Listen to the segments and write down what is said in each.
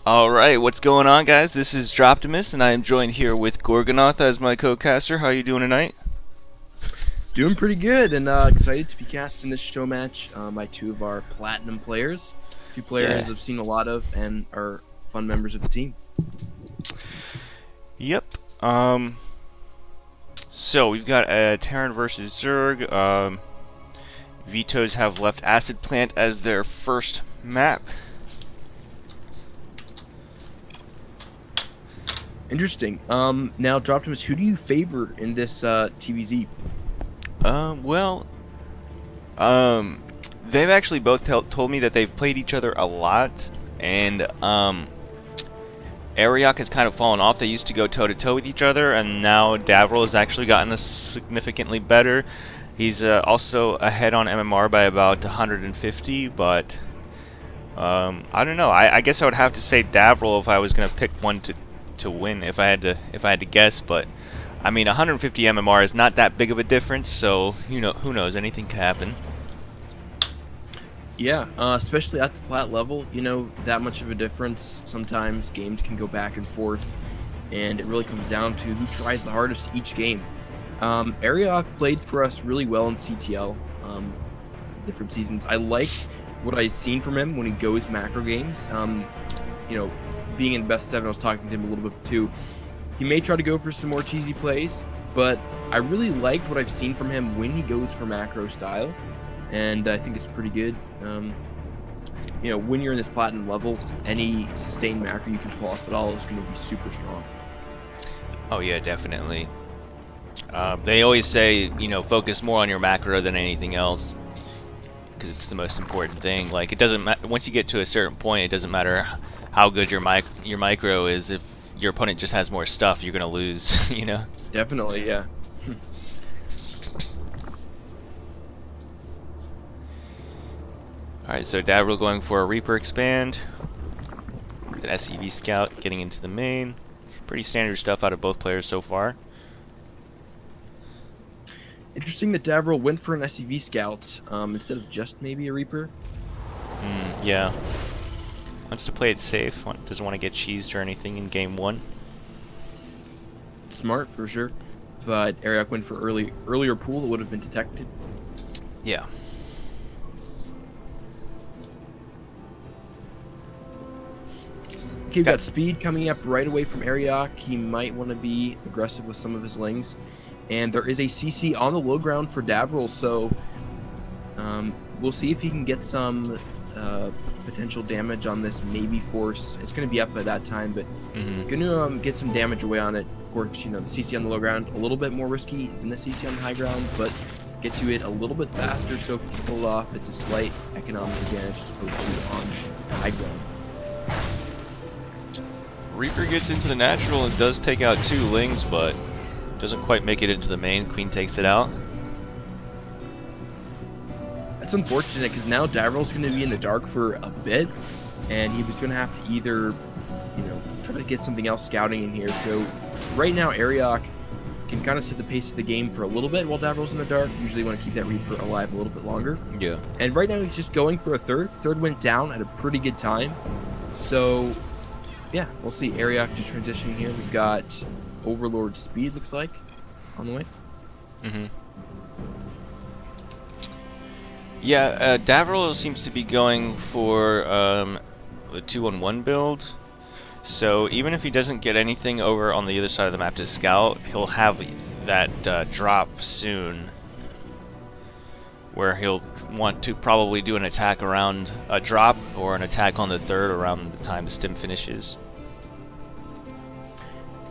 Alright, what's going on, guys? This is Droptimus, and I am joined here with Gorgonoth as my co-caster. How are you doing tonight? Doing pretty good, and excited to be casting this show match by two of our platinum players. Two Yeah. players I've seen a lot of and are fun members of the team. Yep. So we've got Terran versus Zerg. Vetoes have left Acid Plant as their first map. Interesting. Now, Droptimus, who do you favor in this TVZ? Well, um, they've actually both told me that they've played each other a lot, and Arioch has kind of fallen off. They used to go toe-to-toe with each other, and now Davril has actually gotten us significantly better. He's also ahead on MMR by about 150, but I don't know. I guess I would have to say Davril if I was going to pick one to win if I had to guess, but I mean 150 MMR is not that big of a difference, so who knows, anything could happen. Yeah, especially at the plat level, that much of a difference. Sometimes games can go back and forth, and it really comes down to who tries the hardest each game. Arioch played for us really well in CTL, different seasons. I like what I've seen from him when he goes macro games. Being in the best seven, I was talking to him a little bit too. He may try to go for some more cheesy plays, but I really liked what I've seen from him when he goes for macro style, and I think it's pretty good. When you're in this platinum level, any sustained macro you can pull off at all is going to be super strong. Oh yeah, definitely. They always say, focus more on your macro than anything else, because it's the most important thing. Like, it doesn't matter once you get to a certain point. It doesn't matter how good your micro is. If your opponent just has more stuff, you're gonna lose. Definitely, yeah. All right, so Davril going for a Reaper expand. An SEV scout getting into the main. Pretty standard stuff out of both players so far. Interesting that Davril went for an SEV scout instead of just maybe a Reaper. Yeah. Wants to play it safe. Doesn't want to get cheesed or anything in game one. Smart for sure. But Arioch went for earlier pool, it would have been detected. Yeah. Okay, we've got speed coming up right away from Arioch. He might want to be aggressive with some of his lings. And there is a CC on the low ground for Davril, so we'll see if he can get some potential damage on this. Maybe force. It's going to be up by that time, but going to get some damage away on it. Of course, the CC on the low ground, a little bit more risky than the CC on the high ground, but get to it a little bit faster, so if you pull it off, it's a slight economic advantage as opposed to on the high ground. Reaper gets into the natural and does take out 2 lings, but doesn't quite make it into the main. Queen takes it out. That's unfortunate because now Davril's going to be in the dark for a bit, and he was going to have to either, try to get something else scouting in here. So right now, Arioch can kind of set the pace of the game for a little bit while Davril's in the dark. Usually want to keep that Reaper alive a little bit longer. Yeah. And right now he's just going for a third. Third went down at a pretty good time. So yeah, we'll see Arioch just transitioning here. We've got Overlord speed, looks like, on the way. Yeah, Davril seems to be going for the 2-on-1 build. So even if he doesn't get anything over on the other side of the map to scout, he'll have that drop soon, where he'll want to probably do an attack around a drop or an attack on the third around the time the stim finishes.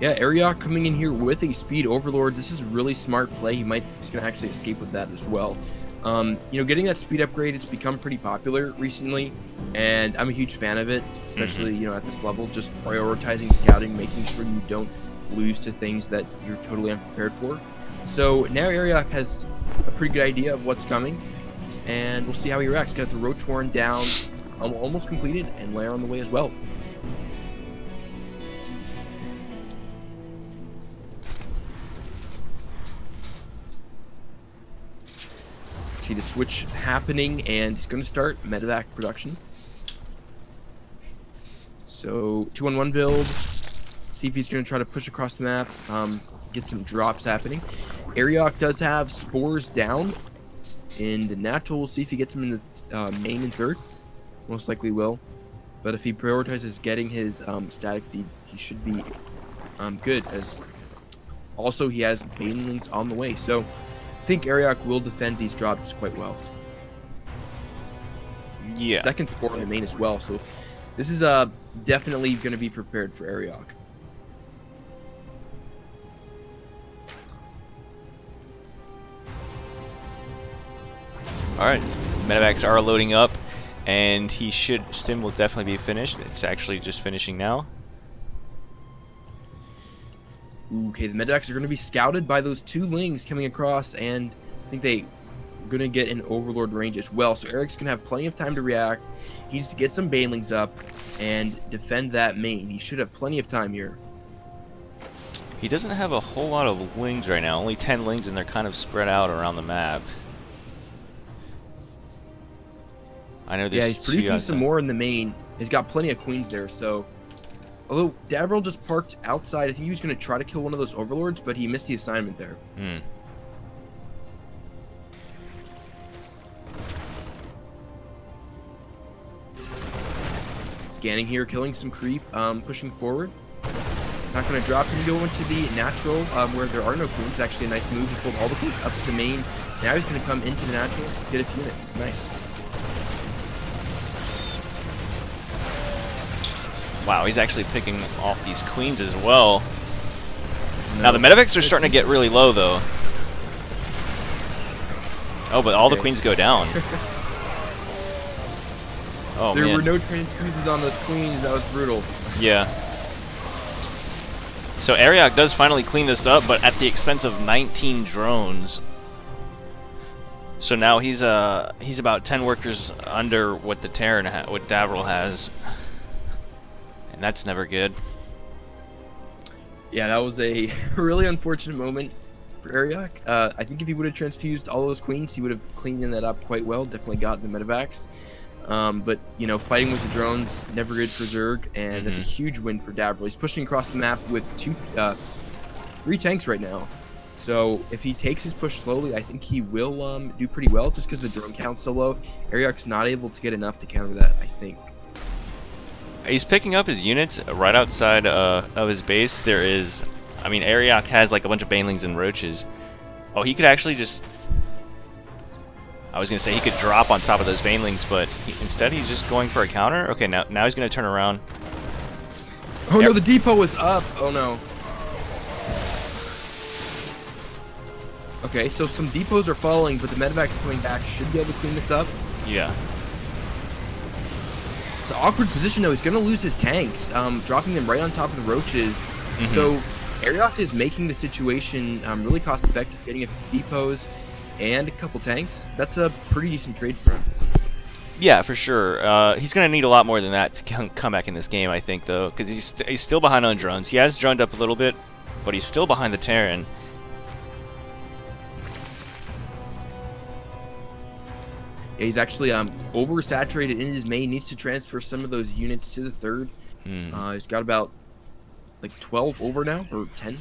Yeah, Arioch coming in here with a speed overlord. This is a really smart play. He's going to actually escape with that as well. Getting that speed upgrade, it's become pretty popular recently, and I'm a huge fan of it, especially, at this level, just prioritizing scouting, making sure you don't lose to things that you're totally unprepared for. So now Arioch has a pretty good idea of what's coming, and we'll see how he reacts. Got the Roach Warren down, almost completed, and Lair on the way as well. See the switch happening, and he's going to start medevac production. So 2-on-1 build. See if he's going to try to push across the map. Get some drops happening. Arioch does have spores down in the natural. We'll see if he gets them in the main and third. Most likely will. But if he prioritizes getting his static deed, he should be good. As also he has banelings on the way. So I think Arioch will defend these drops quite well. Yeah. Second spore in the main as well. So this is definitely going to be prepared for Arioch. Alright, medevacs are loading up, and Stim will definitely be finished. It's actually just finishing now. Okay, the medevacs are going to be scouted by those 2 lings coming across, and I think they're going to get in Overlord range as well. So Eric's going to have plenty of time to react. He needs to get some banelings up and defend that main. He should have plenty of time here. He doesn't have a whole lot of lings right now, only 10 lings, and they're kind of spread out around the map. I know Yeah, he's producing some more in the main. He's got plenty of queens there, so... Although Davril just parked outside, I think he was going to try to kill one of those overlords, but he missed the assignment there. Scanning here, killing some creep, pushing forward. Not going to drop him, go into the natural, where there are no queens. It's actually a nice move. He pulled all the queens up to the main. Now he's going to come into the natural, get a few units. Nice. Wow, he's actually picking off these queens as well. No. Now the medevacs are starting to get really low, though. Oh, but all the queens go down. Oh, there man. were no transfuses on those queens. That was brutal. Yeah. So Arioch does finally clean this up, but at the expense of 19 drones. So now he's about 10 workers under what the Terran what Davril has. And that's never good. Yeah, that was a really unfortunate moment for Arioch. I think if he would have transfused all those queens, he would have cleaned that up quite well. Definitely got the medevacs. But, you know, fighting with the drones, never good for Zerg. And that's a huge win for Davril. He's pushing across the map with 3 tanks right now. So if he takes his push slowly, I think he will do pretty well just because the drone count's so low. Arioch's not able to get enough to counter that, I think. He's picking up his units right outside of his base. There is, I mean, Arioch has like a bunch of banelings and roaches. Oh, he could actually just, I was going to say he could drop on top of those banelings, but instead he's just going for a counter. Okay, now he's going to turn around. Oh no, the depot was up. Oh no. Okay, so some depots are falling, but the medevac's coming back. Should be able to clean this up. Yeah. It's an awkward position, though. He's going to lose his tanks, dropping them right on top of the roaches. So Arioch is making the situation really cost-effective, getting a few depots and a couple tanks. That's a pretty decent trade for him. Yeah, for sure. He's going to need a lot more than that to come back in this game, I think, though, because he's still behind on drones. He has droned up a little bit, but he's still behind the Terran. Yeah, he's actually oversaturated in his main. Needs to transfer some of those units to the third. He's got about like 12 over now, or 10.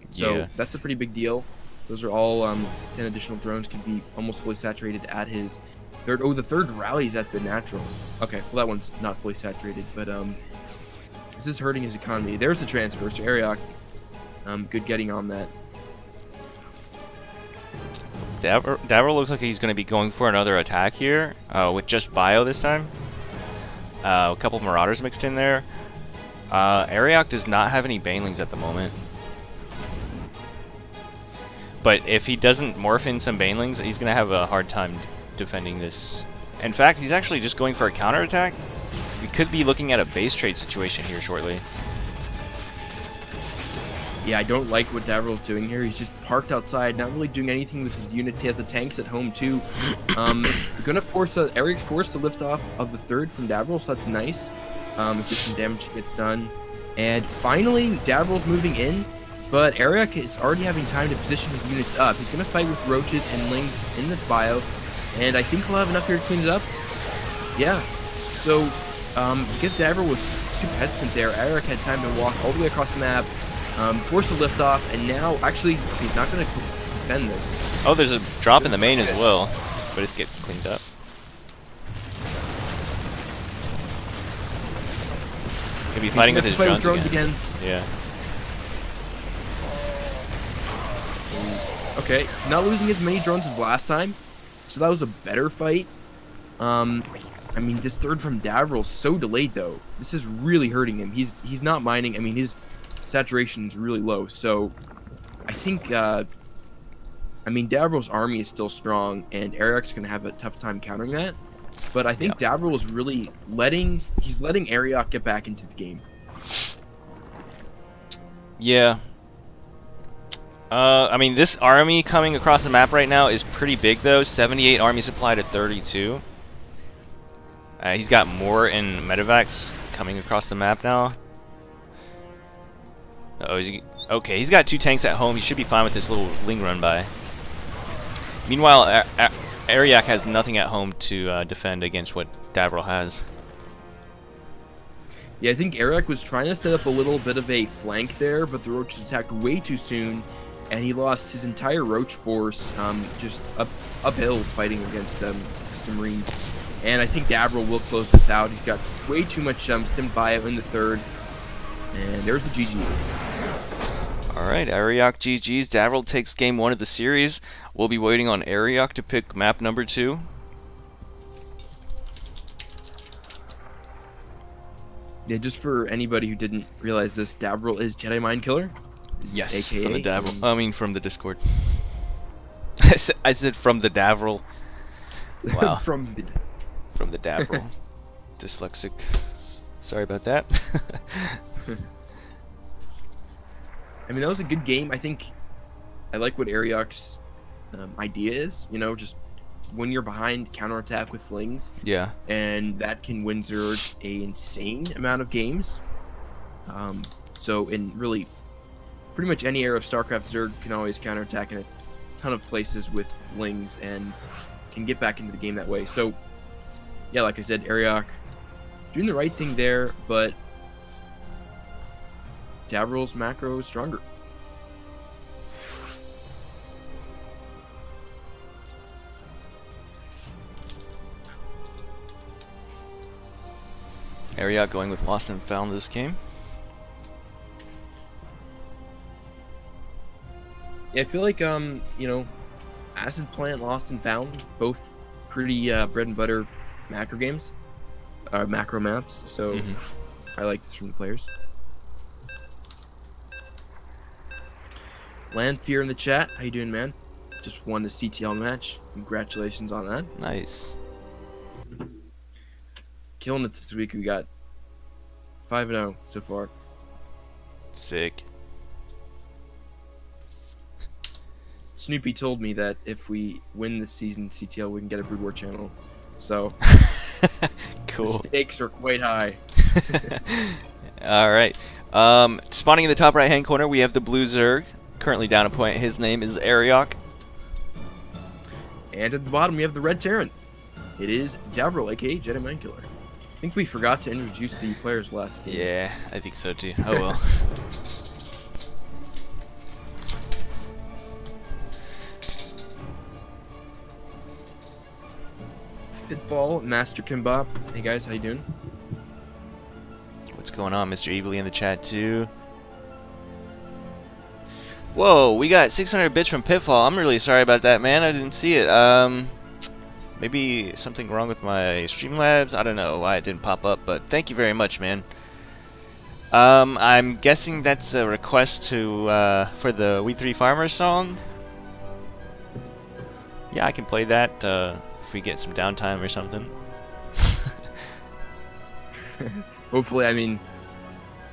So that's a pretty big deal. Those are all 10 additional drones. Can be almost fully saturated at his third. Oh, the third rallies at the natural. Okay, well that one's not fully saturated, but this is hurting his economy. There's the transfer. So Arioch, good getting on that. Davril looks like he's going to be going for another attack here, with just bio this time. A couple of Marauders mixed in there. Arioch does not have any banelings at the moment. But if he doesn't morph in some banelings, he's going to have a hard time defending this. In fact, he's actually just going for a counterattack. We could be looking at a base trade situation here shortly. Yeah, I don't like what Davril's doing here. He's just parked outside, not really doing anything with his units. He has the tanks at home too. Gonna force Arioch's forced to lift off of the third from Davril, so that's nice. It's just some damage gets done. And finally, Davril's moving in, but Arioch is already having time to position his units up. He's gonna fight with roaches and lings in this bio, and I think he'll have enough here to clean it up. Yeah. So, because Davril was super hesitant there. Arioch had time to walk all the way across the map, force a lift off, and now actually he's not going to defend this. Oh, there's a drop in the main as well, but it gets cleaned up. He'll be fighting with his drones again. Yeah. Okay, not losing as many drones as last time, so that was a better fight. I mean, this third from Davril's so delayed though. This is really hurting him. He's not mining. I mean, his saturation is really low. So I think I mean, Davril's army is still strong, and Arioch's gonna have a tough time countering that. But I think Davril is really letting Arioch get back into the game. Yeah. I mean, this army coming across the map right now is pretty big though. 78 army supply to 32. He's got more in medevacs coming across the map now. Oh, okay, he's got 2 tanks at home. He should be fine with this little Ling run by. Meanwhile, Arioch has nothing at home to defend against what Davril has. Yeah, I think Arioch was trying to set up a little bit of a flank there, but the Roaches attacked way too soon, and he lost his entire Roach force just uphill fighting against the Marines. And I think Davril will close this out. He's got way too much stimmed bio in the third. And there's the GG. Alright, Arioch GG's. Davril takes game 1 of the series. We'll be waiting on Arioch to pick map number 2. Yeah, just for anybody who didn't realize this, Davril is Jedi Mind Killer. Yes, AKA, from the Davril. I mean, from the Discord. I said from the Davril. Wow. From the Davril. Dyslexic. Sorry about that. I mean, that was a good game. I think I like what Arioch's idea is. You know, just when you're behind, counterattack with flings. Yeah. And that can win Zerg a insane amount of games. So in really pretty much any era of StarCraft, Zerg can always counterattack in a ton of places with flings and can get back into the game that way. So yeah, like I said, Arioch doing the right thing there, but Davril's macro is stronger. Arioch going with Lost and Found this game. Yeah, I feel like you know, Acid Plant, Lost and Found, both pretty bread and butter macro games, macro maps. So I like this from the players. Land Fear in the chat. How you doing, man? Just won the CTL match. Congratulations on that. Nice. Killing it this week. We got 5-0 so far. Sick. Snoopy told me that if we win this season CTL, we can get a Brood War channel. So cool. The stakes are quite high. All right. Spawning in the top right-hand corner, we have the blue Zerg. Currently down a point. His name is Arioch. And at the bottom, we have the red Terran. It is Davril, aka Jedi Mind Killer. I think we forgot to introduce the players last game. Yeah, I think so too. Oh well. Pitfall, Master Kimbop. Hey guys, how you doing? What's going on, Mr. Evilly in the chat too? Whoa, we got 600 bits from Pitfall. I'm really sorry about that, man. I didn't see it. Maybe something wrong with my Streamlabs. I don't know why it didn't pop up, but thank you very much, man. I'm guessing that's a request to for the We 3 Farmers song. Yeah, I can play that if we get some downtime or something. Hopefully, I mean,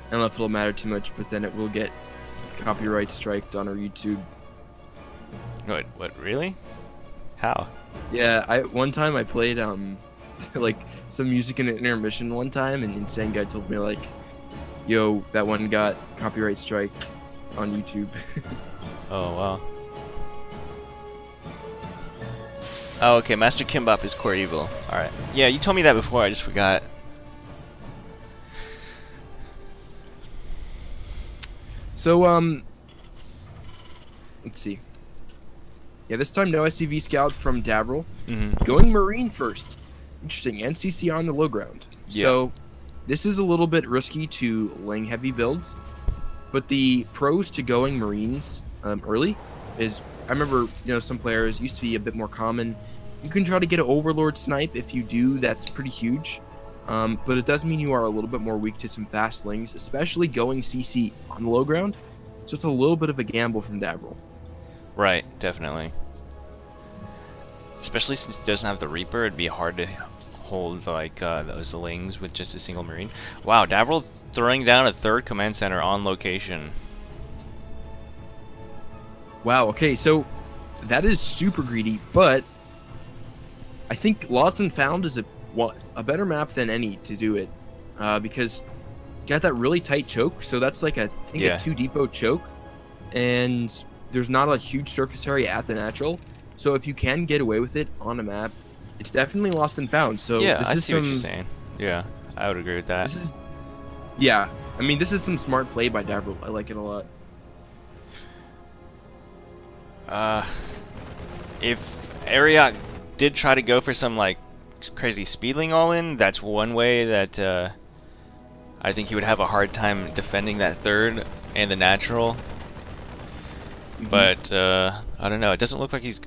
I don't know if it'll matter too much, but then it will get copyright striked on our YouTube. What, really? How? Yeah, one time I played like some music in an intermission one time, and Insane Guy told me like, yo, that one got copyright striked on YouTube. Oh wow. Oh, okay, Master Kimbop is core evil. Alright. Yeah, you told me that before, I just forgot. So, let's see. Yeah, this time no SCV scout from Davril. Going Marine first. Interesting. NCC on the low ground. Yeah. So, this is a little bit risky to Ling heavy builds, but the pros to going Marines early is, I remember, some players used to be a bit more common. You can try to get an Overlord snipe. If you do, that's pretty huge. But it does mean you are a little bit more weak to some fast Lings, especially going CC on the low ground. So it's a little bit of a gamble from Davril. Right, definitely. Especially since it doesn't have the Reaper, it'd be hard to hold like those Lings with just a single Marine. Wow, Davril throwing down a third command center on location. Wow, okay, so that is super greedy, but I think Lost and Found is a better map than any to do it, because you got that really tight choke, so that's like a 2 depot choke, and there's not a huge surface area at the natural, so if you can get away with it on a map, it's definitely Lost and Found. So yeah, this I is see what you're saying. Yeah, I would agree with that. This is some smart play by Davril. I like it a lot. If Arioch did try to go for some like crazy speedling all in, that's one way that I think he would have a hard time defending that third and the natural. But I don't know. It doesn't look like he's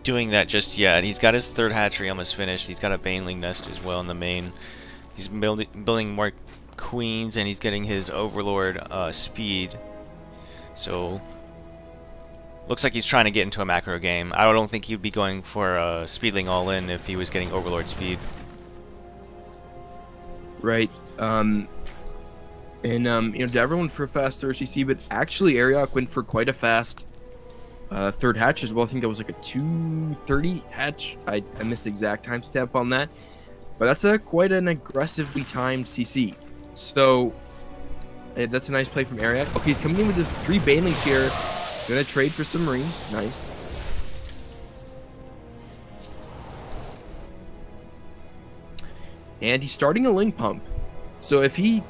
doing that just yet. He's got his third hatchery almost finished. He's got a Baneling nest as well in the main. He's building more queens, and he's getting his Overlord speed. So looks like he's trying to get into a macro game. I don't think he'd be going for speedling all in if he was getting Overlord speed. Right. Davril went for a fast third CC, but actually Arioch went for quite a fast third hatch as well. I think that was like a 2:30 hatch. I missed the exact timestamp on that, but that's quite an aggressively timed CC. So that's a nice play from Arioch. Okay, he's coming in with his 3 Banelings here. Gonna trade for some Marines. Nice. And he's starting a Ling pump. So if he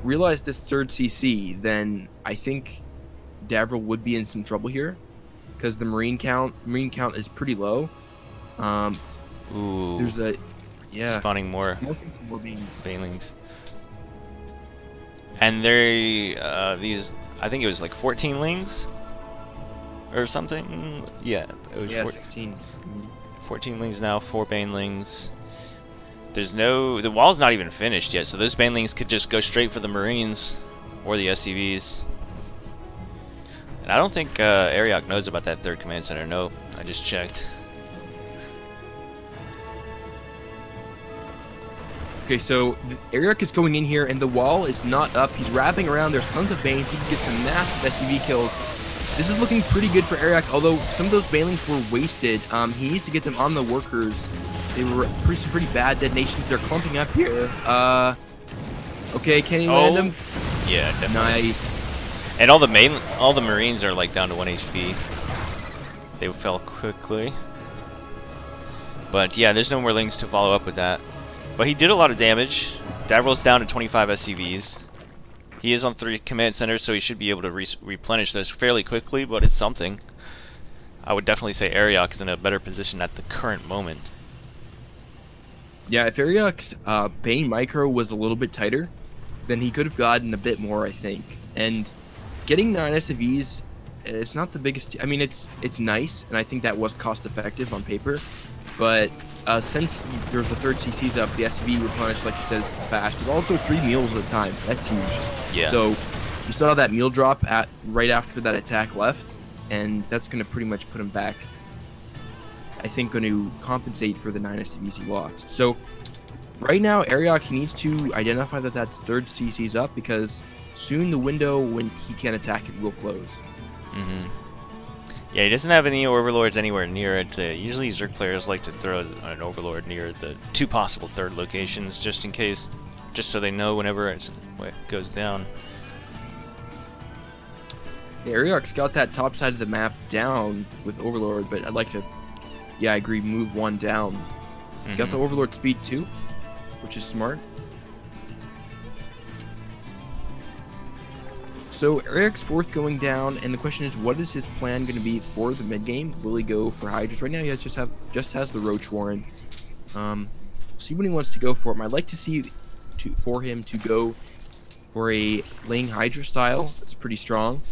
realized this third CC, then I think Davril would be in some trouble here, because the Marine count is pretty low. Ooh. There's spawning more beans. Banelings. And these, I think it was like 14 Lings or something. Yeah, it was 16. 14 Lings now, 4 Banelings. The wall's not even finished yet, so those Banelings could just go straight for the Marines or the SCVs. And I don't think Arioch knows about that third command center. Nope, I just checked. Okay, so Arioch is going in here, and the wall is not up. He's wrapping around. There's tons of Banes. He can get some massive SCV kills. This is looking pretty good for Arioch, although some of those Banelings were wasted. He needs to get them on the workers. They were pretty bad detonations. They're clumping up here. Okay, can he land them? Yeah, definitely. Nice. And all the Marines are like down to 1 HP. They fell quickly. But yeah, there's no more Lings to follow up with that. But he did a lot of damage. Davril's down to 25 SCVs. He is on 3 command centers, so he should be able to replenish this fairly quickly, but it's something. I would definitely say Arioch is in a better position at the current moment. Yeah, if Arioch's Bane micro was a little bit tighter, then he could have gotten a bit more, I think. And getting 9 SCVs, it's not the biggest. I mean, it's nice, and I think that was cost effective on paper. But since there's the third CC's up, the SCV replenished, like you said, is fast. But also 3 meals at a time. That's huge. Yeah. So you saw that meal drop right after that attack left, and that's going to pretty much put him back. I think going to compensate for the 9 SCVs he lost. So right now, Arioch needs to identify that that's third CC's up, because soon the window when he can attack it will close. Yeah, he doesn't have any Overlords anywhere near it. Usually Zerg players like to throw an Overlord near the 2 possible third locations, just in case, just so they know whenever it goes down. Yeah, Arioch's got that top side of the map down with Overlord, but I'd like to, yeah, I agree, move 1 down. Got the Overlord speed too, which is smart. So Arioch's fourth going down, and the question is, what is his plan going to be for the mid game? Will he go for Hydras? Right now, he just has the Roach Warren. See what he wants to go for him. I'd like to see for him to go for a Ling Hydra style. It's pretty strong,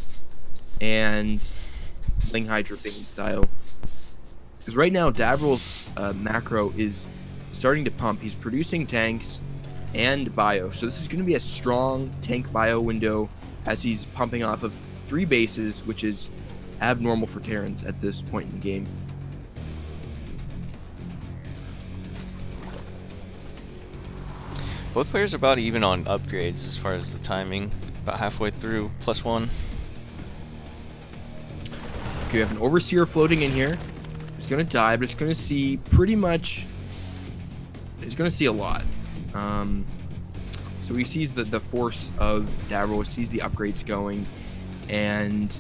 and Ling Hydra Bane style. Because right now, Davril's macro is starting to pump. He's producing tanks and bio, so this is going to be a strong tank bio window as he's pumping off of 3 bases, which is abnormal for Terrans at this point in the game. Both players are about even on upgrades as far as the timing. About halfway through, +1. Okay, we have an Overseer floating in here. It's going to die, but it's going to see pretty much... It's going to see a lot. So he sees the force of Davril, sees the upgrades going, and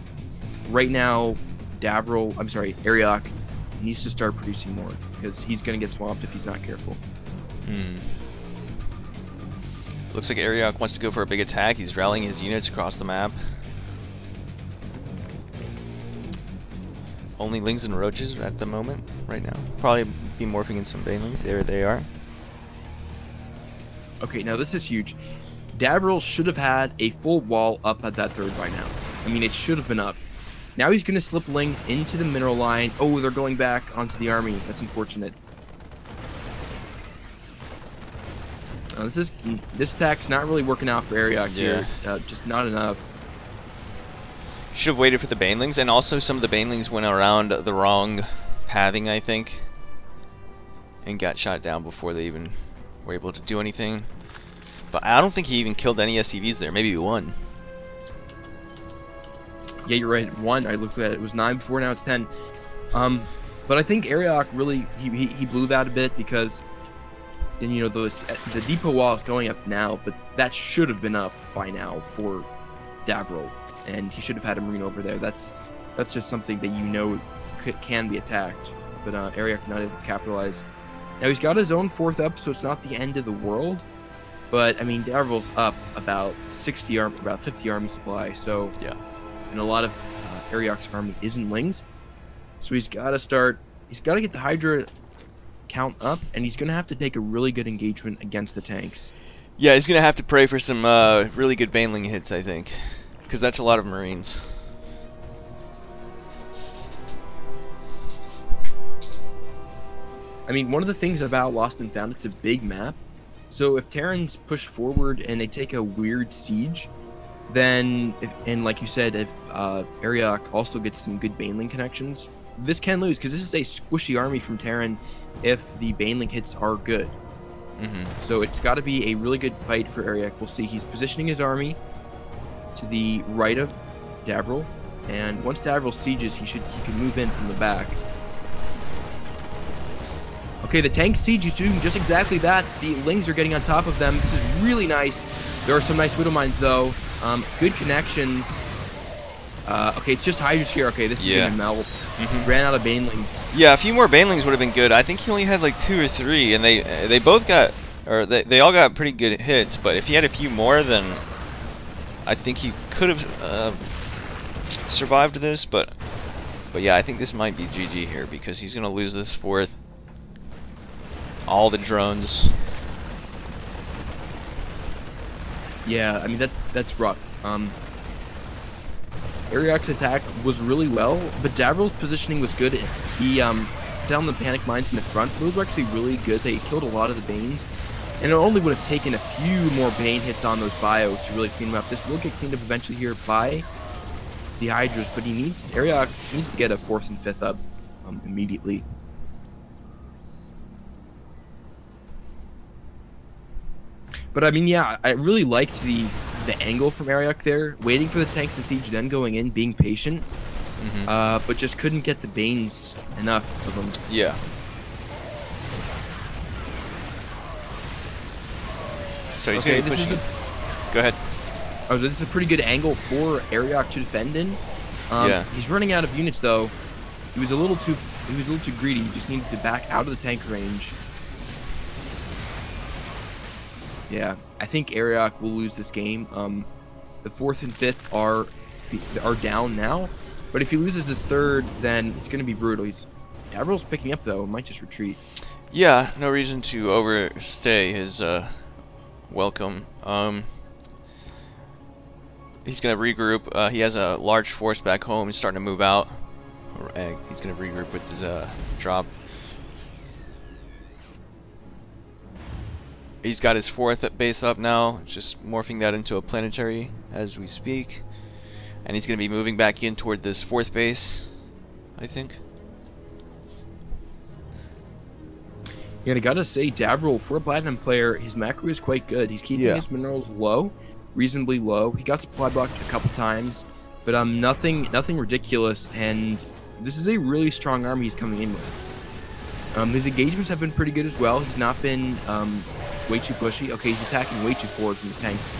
right now, Arioch needs to start producing more, because he's going to get swamped if he's not careful. Looks like Arioch wants to go for a big attack. He's rallying his units across the map. Only Lings and Roaches at the moment, right now. Probably be morphing in some Banelings. There they are. Okay, now this is huge. Davril should have had a full wall up at that third by now. I mean, it should have been up. Now he's going to slip Lings into the mineral line. Oh, they're going back onto the army. That's unfortunate. This attack's not really working out for Arioch here. Just not enough. Should have waited for the Banelings, and also some of the Banelings went around the wrong pathing, I think, and got shot down before they even were able to do anything. But I don't think he even killed any SCVs there. Maybe 1. Yeah, you're right. 1. I looked at it. It was 9 before. Now it's 10. But I think Arioch really he blew that a bit because, and you know, the depot wall is going up now, but that should have been up by now for Davril, and he should have had a Marine over there. That's just something that you know can be attacked, but Arioch not able to capitalize. Now he's got his own 4th up, so it's not the end of the world. But I mean, Davril's up about 50 army supply. So yeah, and a lot of Arioch's army isn't Lings, so he's got to start. He's got to get the Hydra count up, and he's going to have to take a really good engagement against the tanks. Yeah, he's going to have to pray for some really good Baneling hits, I think, because that's a lot of Marines. I mean, one of the things about Lost and Found, it's a big map. So if Terrans push forward and they take a weird siege, then, and like you said, if Arioch also gets some good Baneling connections, this can lose, because this is a squishy army from Terran if the Baneling hits are good. So it's got to be a really good fight for Arioch. We'll see. He's positioning his army to the right of Davril, and once Davril sieges, he can move in from the back. Okay, the tank siege is doing just exactly that. The Lings are getting on top of them. This is really nice. There are some nice Widow Mines, though. Good connections. Okay, it's just Hydras here. Okay, this is going to melt. Ran out of Banelings. Yeah, a few more Banelings would have been good. I think he only had like 2 or 3, and they both got, or they all got pretty good hits. But if he had a few more, then I think he could have survived this. But yeah, I think this might be GG here, because he's going to lose this 4th. All the drones. Yeah, I mean that's rough. Arioch's attack was really well, but Davril's positioning was good. He down the panic mines in the front. Those were actually really good. They killed a lot of the Banes, and it only would have taken a few more Bane hits on those bios to really clean them up. This will get cleaned up eventually here by the Hydras, but Arioch needs to get a 4th and 5th up immediately. But I mean, yeah, I really liked the angle from Arioch there, waiting for the tanks to siege, then going in, being patient, but just couldn't get the Banes enough of them. Yeah. So he's okay, go ahead. Oh, this is a pretty good angle for Arioch to defend in. He's running out of units though. He was a little too greedy. He just needed to back out of the tank range. Yeah, I think Arioch will lose this game. The fourth and fifth are down now, but if he loses this third, then it's going to be brutal. Davril's picking up though. Might just retreat. Yeah, no reason to overstay his welcome. He's gonna regroup. He has a large force back home. He's starting to move out. He's gonna regroup with his drop. He's got his fourth base up now, just morphing that into a planetary as we speak. And he's going to be moving back in toward this fourth base, I think. Yeah, and I gotta say, Davril, for a Platinum player, his macro is quite good. He's keeping his minerals low, reasonably low. He got supply blocked a couple times, but nothing ridiculous. And this is a really strong army he's coming in with. His engagements have been pretty good as well. He's not been way too pushy. Okay, he's attacking way too forward from his tanks.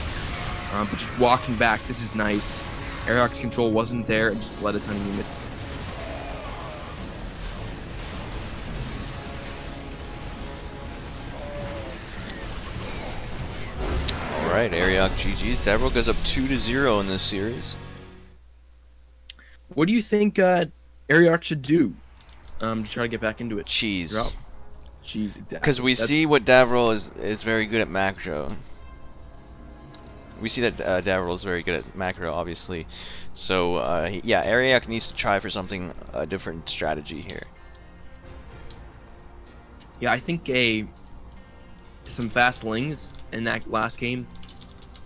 But just walking back, this is nice. Arioch's control wasn't there and just bled a ton of units. Alright, Arioch GG's. Davril goes up 2-0 in this series. What do you think Arioch should do to try to get back into it? Cheese. Drop. Cheese, exactly. Because we see what Davril is very good at macro. We see that Davril is very good at macro, obviously. So, yeah, Arioch needs to try for something, a different strategy here. Yeah, I think some fast lings in that last game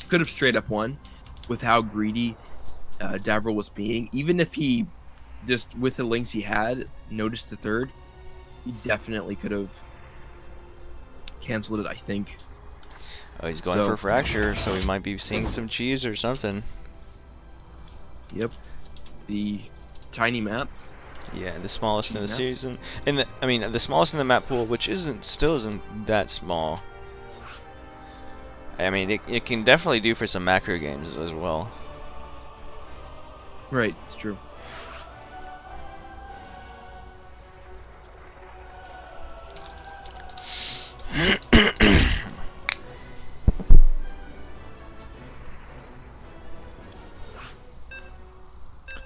could have straight up won with how greedy Davril was being. Even if he just, with the lings he had, noticed the third, he definitely could have canceled it, I think. Oh, he's going for a fracture, so we might be seeing some cheese or something. Yep. The tiny map. Yeah, the smallest in the series, I mean, the smallest in the map pool, which still isn't that small. I mean, it can definitely do for some macro games as well. Right, it's true.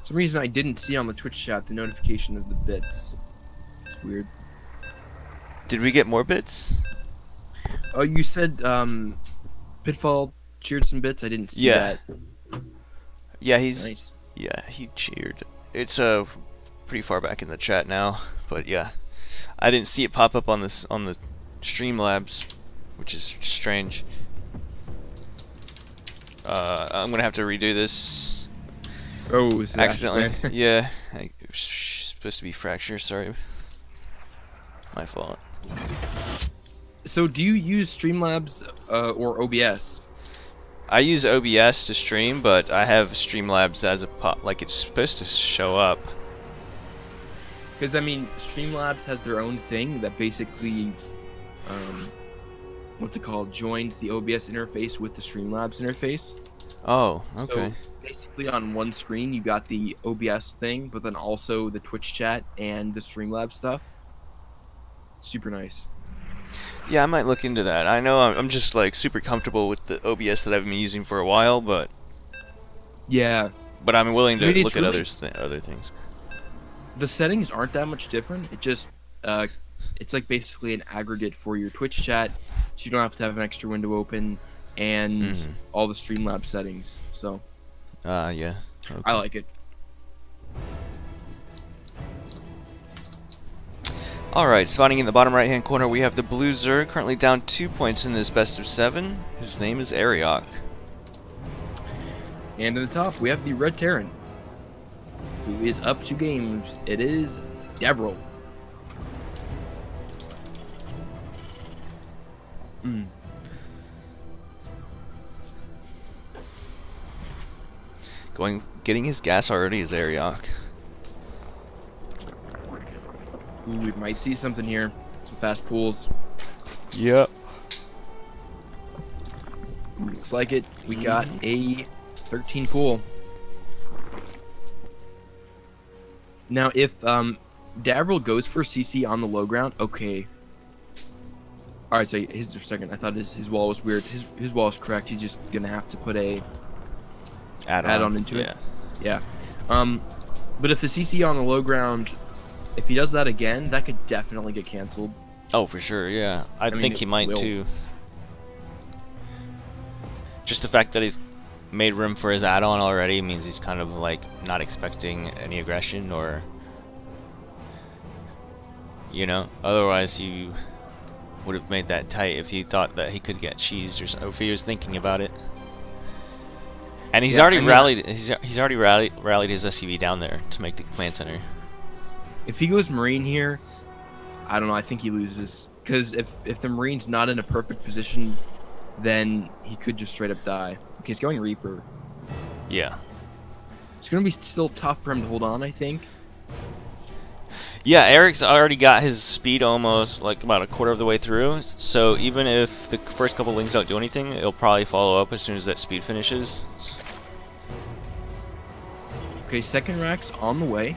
Some reason I didn't see on the Twitch chat the notification of the bits. It's weird. Did we get more bits? Oh, you said Pitfall cheered some bits. I didn't see that. Yeah, he's nice. Yeah, he cheered. It's pretty far back in the chat now, but yeah, I didn't see it pop up on the Streamlabs, which is strange. I'm gonna have to redo this. Oh, is that accidentally? Yeah, it was supposed to be fracture. Sorry, my fault. So, do you use Streamlabs or OBS? I use OBS to stream, but I have Streamlabs as a like it's supposed to show up. Because I mean, Streamlabs has their own thing that basically, what's it called? Joins the OBS interface with the Streamlabs interface. Oh, okay. So basically, on one screen you got the OBS thing, but then also the Twitch chat and the Streamlabs stuff. Super nice. Yeah, I might look into that. I know I'm just like super comfortable with the OBS that I've been using for a while, but yeah. But I'm willing to look at really, other things. The settings aren't that much different. It just it's like basically an aggregate for your Twitch chat, so you don't have to have an extra window open, and all the Streamlabs settings. So. Yeah. Okay. I like it. Alright, spawning in the bottom right hand corner we have the blue Zerg, currently down 2 points in this best of 7. His name is Arioch. And in the top we have the red Terran, who is up 2 games. It is Davril. Getting his gas already is Arioch. Ooh, we might see something here. Some fast pools. Yep. Looks like it. We got a 13 pool. Now, if Davril goes for CC on the low ground, okay. Alright, so his second. I thought his wall was weird. His wall is correct. He's just gonna have to put a Add on on. into Yeah. it. Yeah. But if the CC on the low ground, if he does that again, that could definitely get canceled. Oh, for sure. Yeah. I mean, think it he might will. too. Just the fact that he's made room for his add-on already means he's kind of like not expecting any aggression, or otherwise he would have made that tight if he thought that he could get cheesed, or if he was thinking about it. And he's Yeah, already I mean, rallied. He's already rallied his SCV down there to make the command center. if he goes Marine here, I don't know. I think he loses because if the Marine's not in a perfect position, then he could just straight up die. Okay, he's going Reaper. Yeah. It's gonna be still tough for him to hold on, I think. Yeah, Eric's already got his speed almost like about a quarter of the way through, so even if the first couple wings don't do anything, it'll probably follow up as soon as that speed finishes. Okay, second rack's on the way.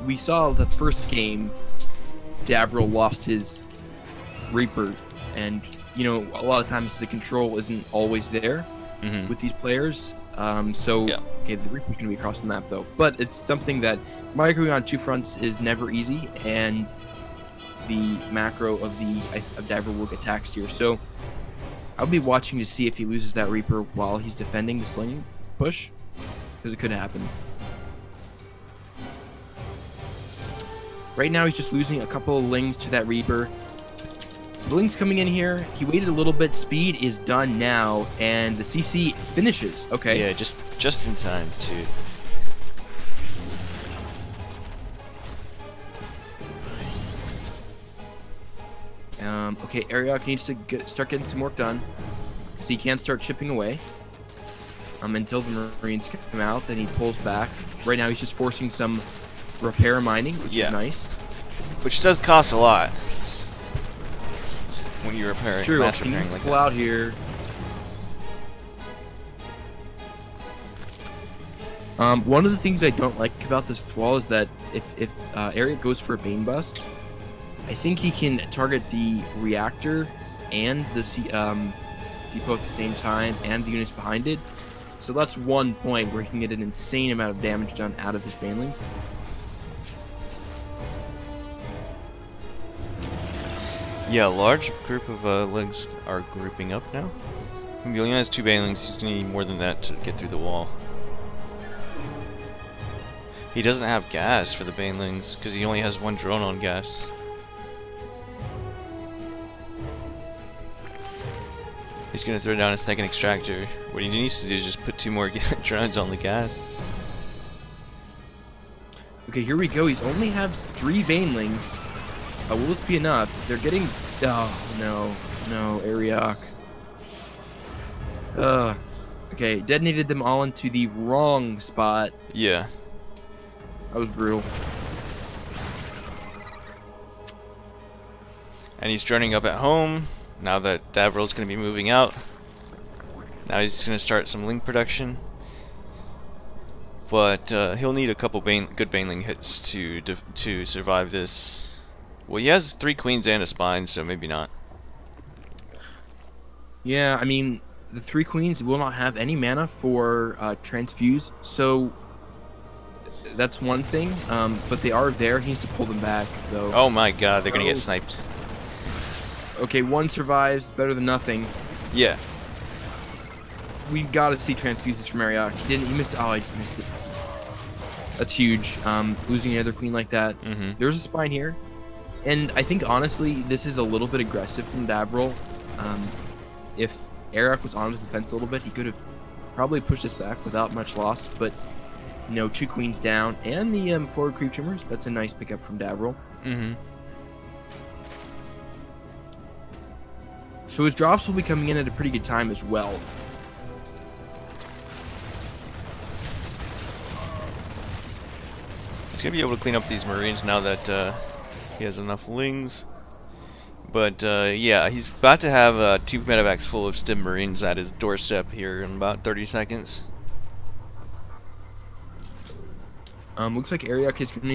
We saw the first game, Davril lost his Reaper, and a lot of times the control isn't always there with these players. Okay, the Reaper's gonna be across the map though, but it's something that microing on two fronts is never easy, and the macro of Davril will get taxed here. So I'll be watching to see if he loses that Reaper while he's defending the sling push, because it could happen. Right now, he's just losing a couple of lings to that Reaper. The ling's coming in here. He waited a little bit. Speed is done now, and the CC finishes. Okay. Yeah, just in time too. Okay, Arioch needs to start getting some work done, so he can start chipping away. Until the Marines come out, then he pulls back. Right now, he's just forcing some repair mining, which is nice. Which does cost a lot when you're repairing. True. Mass He needs repairing to like pull that. out here. One of the things I don't like about this wall is that if Arioch goes for a Bane Bust, I think he can target the reactor and the depot at the same time, and the units behind it. So that's one point where he can get an insane amount of damage done out of his Banelings. Yeah, a large group of legs are grouping up now. He only has 2 banelings. He's gonna need more than that to get through the wall. He doesn't have gas for the banelings because he only has 1 drone on gas. He's gonna throw down a second extractor. What he needs to do is just put 2 more drones on the gas. Okay, here we go. He's only has 3 Banelings. Will this be enough? They're getting... Oh, no, Arioch. Okay, detonated them all into the wrong spot. Yeah. That was brutal. And he's droning up at home. Now that Davril's going to be moving out. Now he's going to start some link production. But he'll need a couple good baneling hits to survive this. Well, he has 3 queens and a spine, so maybe not. Yeah, I mean, the 3 queens will not have any mana for transfuse, so that's one thing. But they are there. He needs to pull them back, though. Oh my god, they're going to get sniped. Okay, 1 survives, better than nothing. Yeah. We gotta see transfuses from Arioch. He missed it. Oh, he just missed it. That's huge. Losing another queen like that. There's a spine here. And I think, honestly, this is a little bit aggressive from Davril. If Arioch was on his defense a little bit, he could have probably pushed us back without much loss. But, 2 queens down. And the forward creep trimmers. That's a nice pickup from Davril. So his drops will be coming in at a pretty good time as well. He's going to be able to clean up these Marines now that he has enough lings. But yeah, he's about to have 2 medevacs full of stim Marines at his doorstep here in about 30 seconds. Looks like Arioch is going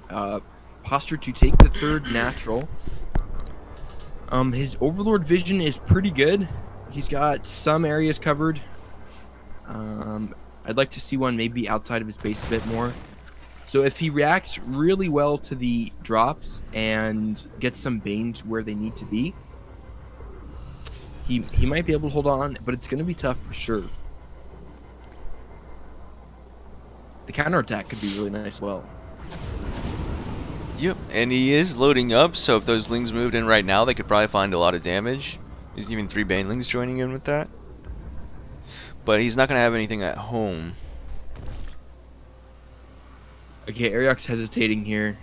to posture to take the 3rd natural. His Overlord vision is pretty good. He's got some areas covered. I'd like to see one maybe outside of his base a bit more. So if he reacts really well to the drops and gets some Banes where they need to be, he might be able to hold on, but it's going to be tough for sure. The counterattack could be really nice as well. Yep, and he is loading up, so if those lings moved in right now, they could probably find a lot of damage. There's even 3 banelings joining in with that. But he's not going to have anything at home. Okay, Arioch's hesitating here.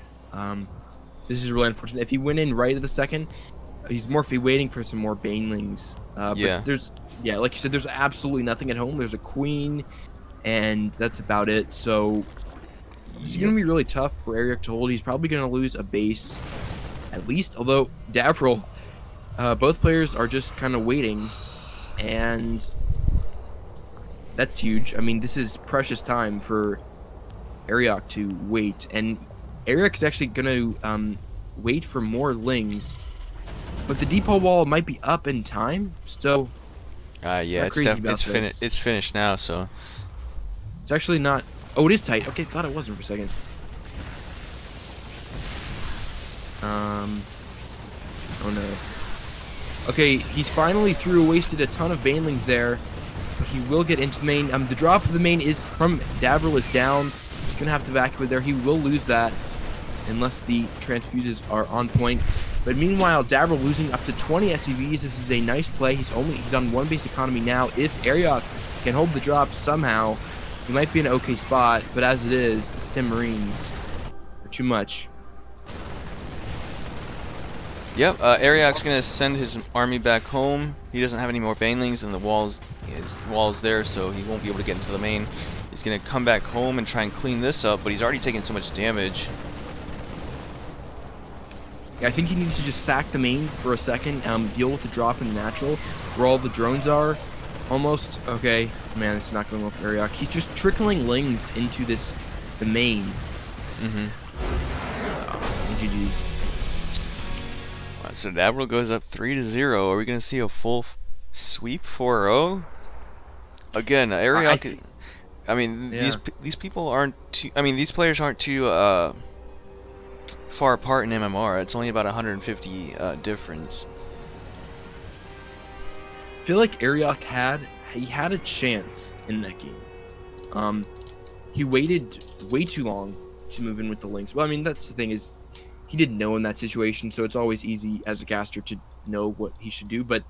This is really unfortunate. If he went in right at the second, he's Morphe waiting for some more banelings. Yeah. But like you said, there's absolutely nothing at home. There's a queen, and that's about it. So it's going to be really tough for Arioch to hold. He's probably going to lose a base, at least. Although Davril, both players are just kind of waiting, and that's huge. I mean, this is precious time for Arioch to wait, and Arioch is actually going to wait for more lings, but the depot wall might be up in time, so yeah, it's finished now, so it's actually not. Oh, it is tight. Okay, thought it wasn't for a second. Oh no. Okay, he's finally wasted a ton of banelings there, but he will get into the main. The drop of the main is from Davril is down. He's gonna have to evacuate there. He will lose that unless the transfuses are on point. But meanwhile, Davril losing up to 20 SCVs. This is a nice play. He's on 1 base economy now. If Arioch can hold the drop somehow, he might be in an okay spot. But as it is, the Stim Marines are too much. Yep, Arioch's gonna send his army back home. He doesn't have any more banelings, and his wall's there, so he won't be able to get into the main. He's gonna come back home and try and clean this up, but he's already taken so much damage. Yeah, I think he needs to just sack the main for a second, deal with the drop in the natural, where all the drones are. Almost. Okay, man, this is not going well for Arioch. He's just trickling lings into the main. Mm-hmm. GG's. So Davril goes up 3-0. Are we gonna see a full sweep 4-0? Again, Arioch. I mean, yeah. these people aren't too. I mean, these players aren't too far apart in MMR. It's only about 150 difference. I feel like Arioch had a chance in that game. He waited way too long to move in with the links. Well, I mean, that's the thing is, he didn't know in that situation, so it's always easy as a caster to know what he should do. But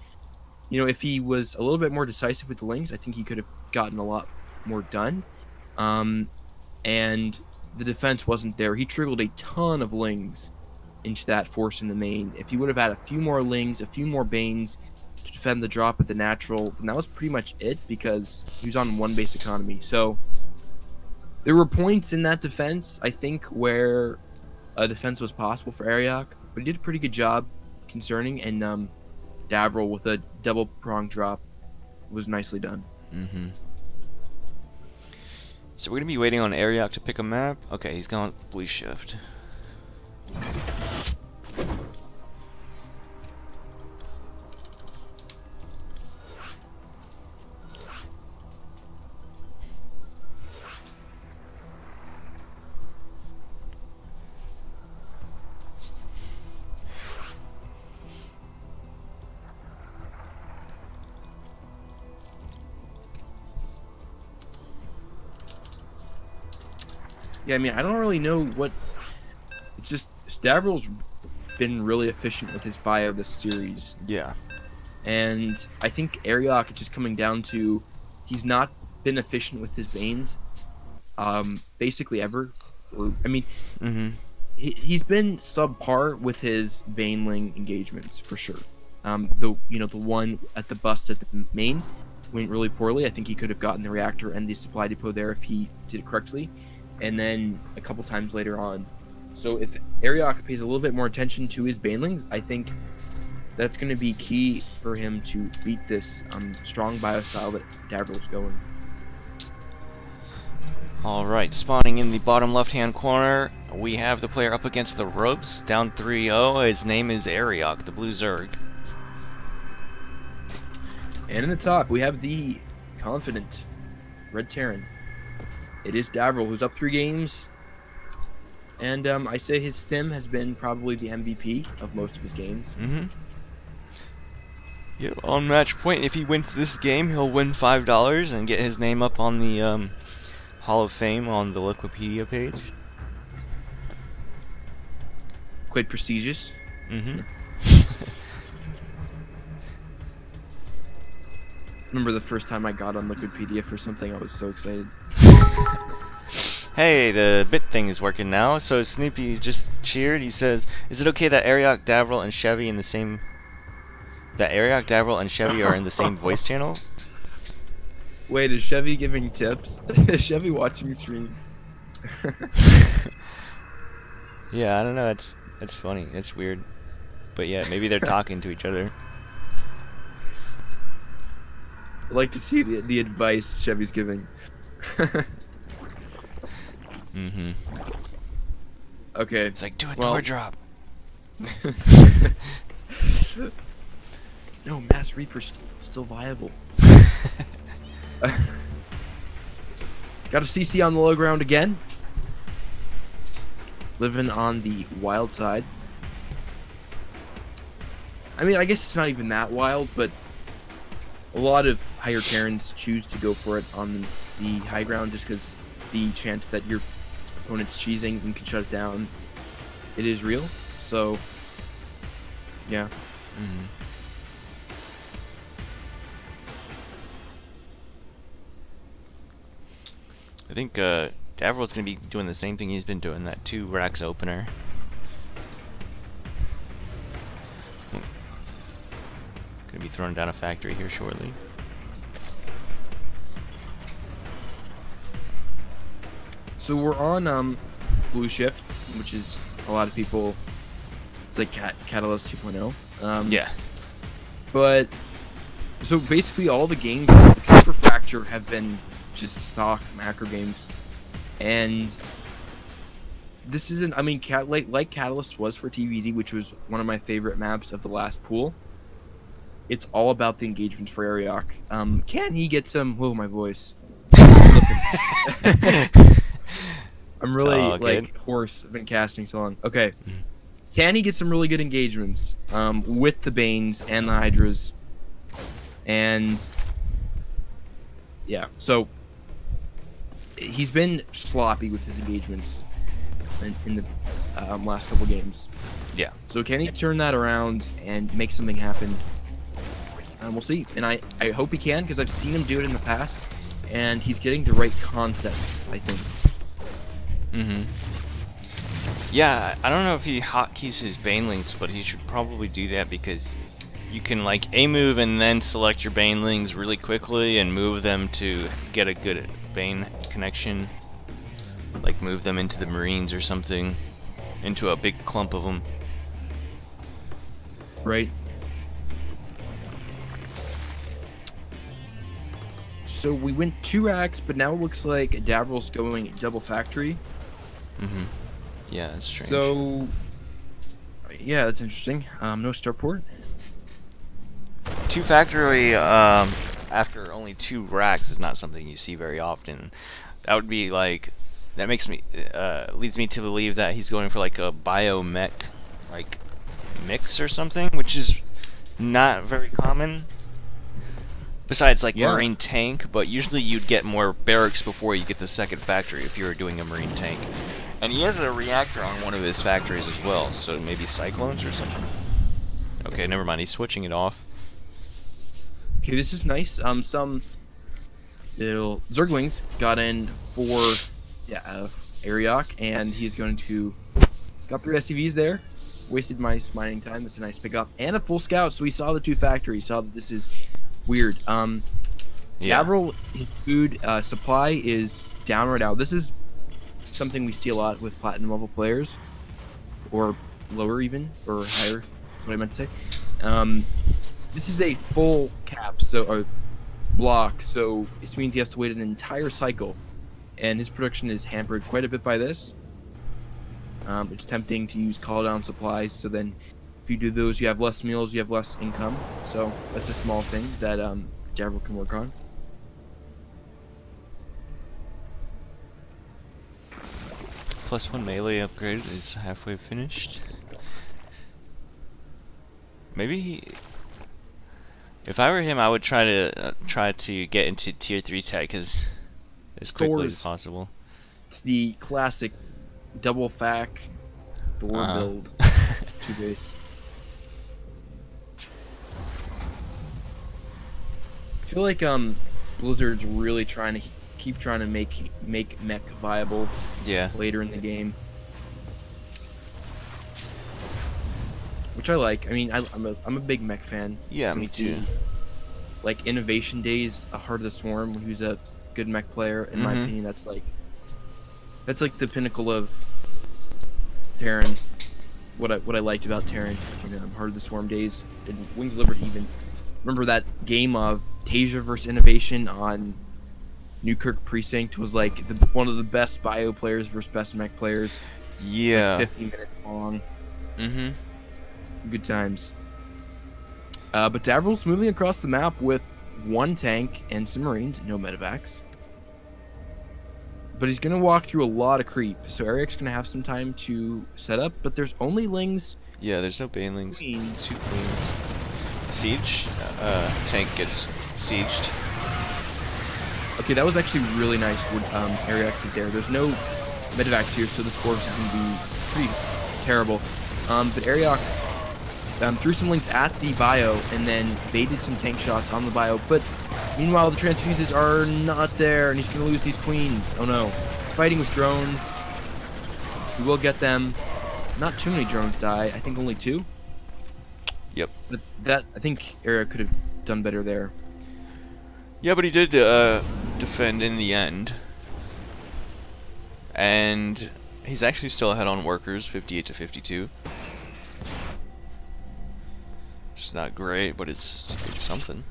you know, if he was a little bit more decisive with the links, I think he could have gotten a lot more done. And the defense wasn't there. He triggered a ton of lings into that force in the main. If he would have had a few more lings, a few more banes to defend the drop at the natural, then that was pretty much it, because he was on 1 base economy. So there were points in that defense, I think, where a defense was possible for Arioch, but he did a pretty good job concerning, and Davril with a double prong drop was nicely done. Mm-hmm. So we're gonna be waiting on Arioch to pick a map. Okay, he's gone blue shift. Yeah, I mean, I don't really know what. It's just Davril's been really efficient with his bio this series, Yeah. and I think Arioch is just coming down to he's not been efficient with his banes, basically ever. I mean, Mm-hmm. he's been subpar with his baneling engagements for sure. The one at the bust at the main went really poorly. I think he could have gotten the reactor and the supply depot there if he did it correctly. And then a couple times later on. So if Arioch pays a little bit more attention to his banelings, I think that's going to be key for him to beat this strong bio style that Davril's going. Alright, spawning in the bottom left-hand corner, we have the player up against the ropes, down 3-0. His name is Arioch, the Blue Zerg. And in the top, we have the confident Red Terran. It is Davril, who's up 3 games. And I say his stim has been probably the MVP of most of his games. Mm-hmm. Yep, on match point, if he wins this game, he'll win $5 and get his name up on the Hall of Fame on the Wikipedia page. Quite prestigious. Mm-hmm. Remember the first time I got on Wikipedia for something, I was so excited. Hey, the bit thing is working now. So Snoopy just cheered. He says, "Is it okay that Arioch, Davril, and Chevy in the same? That Arioch, Davril, and Chevy are in the same voice channel?" Wait, is Chevy giving tips? Is Chevy watching the stream? Yeah, I don't know. That's funny. That's weird. But yeah, maybe they're talking to each other. I'd like to see the advice Chevy's giving. Mm-hmm. Okay. It's like, do a well, door drop. No, Mass Reaper's still viable. Got a CC on the low ground again. Living on the wild side. I mean, I guess it's not even that wild, but a lot of higher Terrans choose to go for it on the high ground just because the chance that your opponent's cheesing and can shut it down, it is real. So, yeah. Mm-hmm. I think Davril's going to be doing the same thing he's been doing, that 2 racks opener. Going to be throwing down a factory here shortly. So we're on Blue Shift, which is a lot of people. It's like Catalyst 2.0. Yeah. But so basically, all the games except for Fracture have been just stock macro games, and this isn't. I mean, like Catalyst was for TVZ, which was one of my favorite maps of the last pool. It's all about the engagements for Arioch. Can he get some? Whoa, my voice. I'm really like hoarse. I've been casting so long. Okay. Can he get some really good engagements with the Banes and the Hydras? And yeah, so he's been sloppy with his engagements in the last couple games. Yeah. So can he turn that around and make something happen? We'll see. And I hope he can, because I've seen him do it in the past, and he's getting the right concept, I think. Mm-hmm. Yeah, I don't know if he hotkeys his Banelings, but he should probably do that, because you can like A-move and then select your Banelings really quickly and move them to get a good Bane connection. Like move them into the Marines or something, into a big clump of them. Right. So we went 2 racks, but now it looks like Davril's going double factory. Mm-hmm. Yeah, that's strange. So, yeah, that's interesting. No starport. 2 factory after only 2 racks is not something you see very often. That would be like, that makes me leads me to believe that he's going for like a biomech like mix or something, which is not very common. Besides like Marine tank, but usually you'd get more barracks before you get the second factory if you were doing a Marine tank. And he has a reactor on one of his factories as well, so maybe Cyclones or something. Okay, never mind, he's switching it off. Okay, this is nice. Some little Zerglings got in for Arioch, and he's going to got 3 SCVs there. Wasted my mining time. That's a nice pickup, and a full scout. So we saw the 2 factories. Saw that this is weird. Davril, his food supply is down right now. This is something we see a lot with platinum level players, or lower even, or higher. That's what I meant to say. This is a full cap, or block, so this means he has to wait an entire cycle, and his production is hampered quite a bit by this. It's tempting to use call down supplies, so then if you do those, you have less meals, you have less income. So that's a small thing that Davril can work on. +1 melee upgrade is halfway finished. Maybe if I were him, I would try to get into tier 3 tech as quickly as possible. It's the classic double fac Thor build. 2 base. I feel like Blizzard's really trying to make mech viable. Yeah. Later in the game, which I like. I mean, I'm a big mech fan. Yeah, me too. Like Innovation Days, a Heart of the Swarm, who's a good mech player. In my opinion, that's like the pinnacle of Terran. What I liked about Terran, Heart of the Swarm days, and Wings of Liberty even. Remember that game of Tasia versus Innovation on Newkirk Precinct was like one of the best bio players versus best mech players. Yeah. Like 15 minutes long. Good times. But Davril's moving across the map with 1 tank and some Marines, no medevacs. But he's going to walk through a lot of creep, so Arioch's going to have some time to set up, but there's only Lings. Yeah, there's no Banelings. 2 Queens. Siege? Tank gets sieged. Okay, that was actually really nice what Arioch did there. There's no medevacs here, so this force is going to be pretty terrible. But Arioch threw some Lings at the bio and then baited some tank shots on the bio, but meanwhile the transfuses are not there and he's going to lose these queens. Oh no. He's fighting with drones. We will get them. Not too many drones die. I think only 2. Yep. But that, I think Arioch could have done better there. Yeah, but he did defend in the end. And he's actually still ahead on workers, 58 to 52. It's not great, but it's something.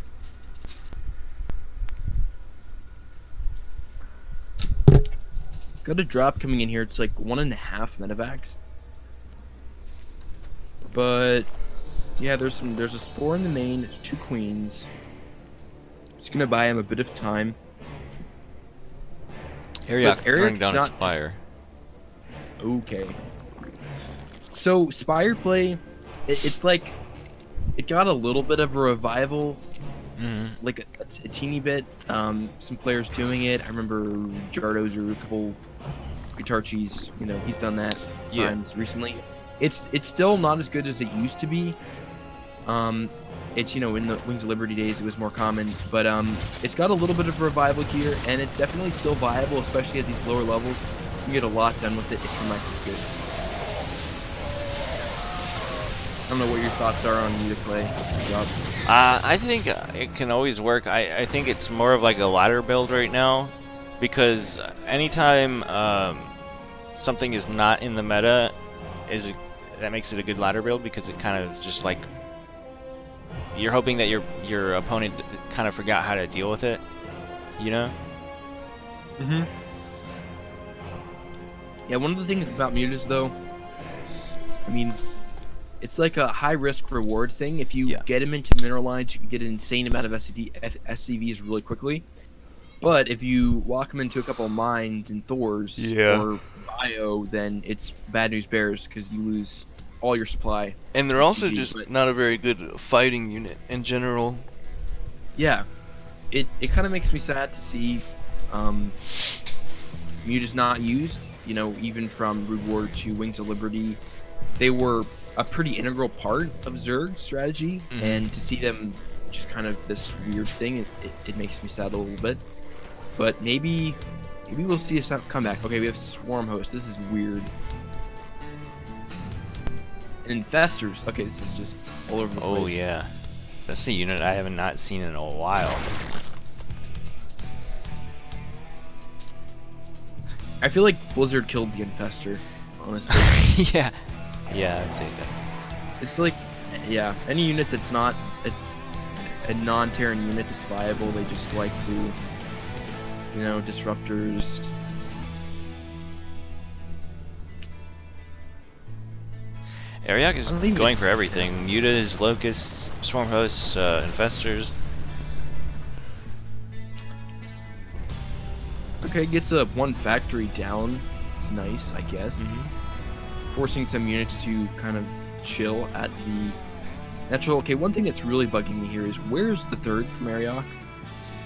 Got a drop coming in here. It's like 1.5 medevacs. But yeah, there's a spore in the main. There's 2 queens. It's gonna buy him a bit of time. Arioch throwing down a Spire. Okay. So Spire play, it's like it got a little bit of a revival, like a teeny bit. Some players doing it. I remember Jardo's or a couple Guitar Cheese. He's done that times recently. It's still not as good as it used to be. It's in the Wings of Liberty days it was more common, but it's got a little bit of a revival here, and it's definitely still viable, especially at these lower levels. You can get a lot done with it if your mic is good. I don't know what your thoughts are on music play. I think it can always work. I think it's more of like a ladder build right now, because anytime something is not in the meta, that makes it a good ladder build, because it kind of just like you're hoping that your opponent kind of forgot how to deal with it, Yeah, one of the things about mutas though, I mean, it's like a high risk reward thing. If you get him into mineral lines, you can get an insane amount of SCVs really quickly. But if you walk him into a couple of mines and Thors or bio, then it's bad news bears, because you lose all your supply. And they're also just not a very good fighting unit in general. Yeah, it kind of makes me sad to see mutas not used. Even from Reward to Wings of Liberty, they were a pretty integral part of Zerg's strategy, and to see them just kind of this weird thing, it makes me sad a little bit. But maybe we'll see a comeback. Okay, we have Swarm Host. This is weird. And Infestors. Okay, this is just all over the place. Oh yeah, that's a unit I have not seen in a while. I feel like Blizzard killed the Infestor, honestly. yeah, I'd say that. It's like, any unit that's not, it's a non-Terran unit that's viable, they just like to, disruptors. Arioch is going for everything. Mutas, Locusts, Swarm Hosts, Infestors. Okay, gets a one factory down. It's nice, I guess. Forcing some units to kind of chill at the natural. Okay, one thing that's really bugging me here is where's the third from Arioch?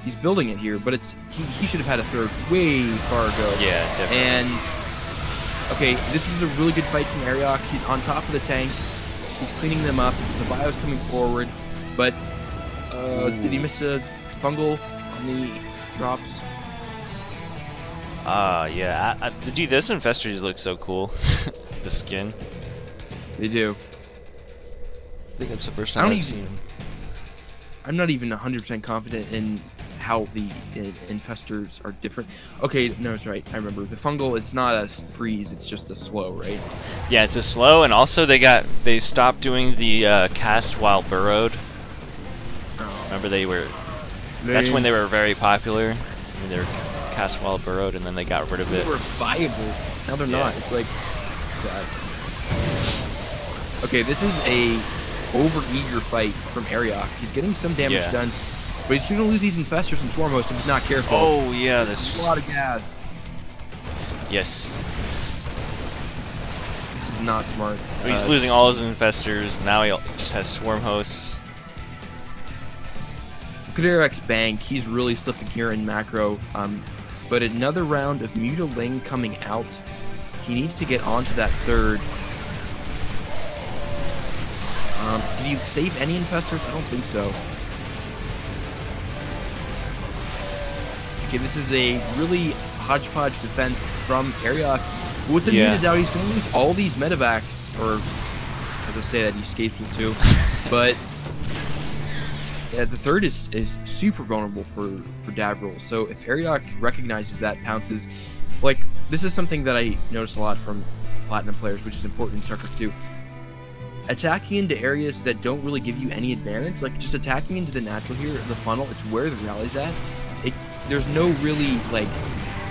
He's building it here, but it's he should have had a third way far ago. Yeah, definitely. And okay, this is a really good fight from Arioch. He's on top of the tanks. He's cleaning them up. The bio's coming forward, but did he miss a fungal on the drops? Yeah. Dude, those infestors look so cool. The skin. They do. I think that's the first time I've seen them. I'm not even 100% confident in how the infestors are different. Okay, no, it's right. I remember. The fungal, it's not a freeze, it's just a slow, right? Yeah, it's a slow, and also they stopped doing the cast while burrowed. Oh. Remember that's when they were very popular. When they were cast while burrowed, and then they got rid of it. They were viable. Now they're not. It's like sad. Okay, this is a over-eager fight from Arioch. He's getting some damage done, but he's going to lose these infestors and swarm host if he's not careful. Oh yeah, this a lot of gas. Yes. This is not smart. But he's losing all his infestors. Now he just has swarm hosts. Look at Arioch's bank. He's really slipping here in macro. But another round of Mutiling coming out. He needs to get onto that third. Did you save any infestors? I don't think so. Okay, this is a really hodgepodge defense from Arioch. With the mutas out, he's going to lose all these medevacs. Or, as I say that, he escapes with two. But yeah, the third is super vulnerable for Davril. So if Arioch recognizes that, pounces. Like, this is something that I notice a lot from Platinum players, which is important in StarCraft 2. Attacking into areas that don't really give you any advantage, like just attacking into the natural here, the funnel, it's where the rally's at. There's no really like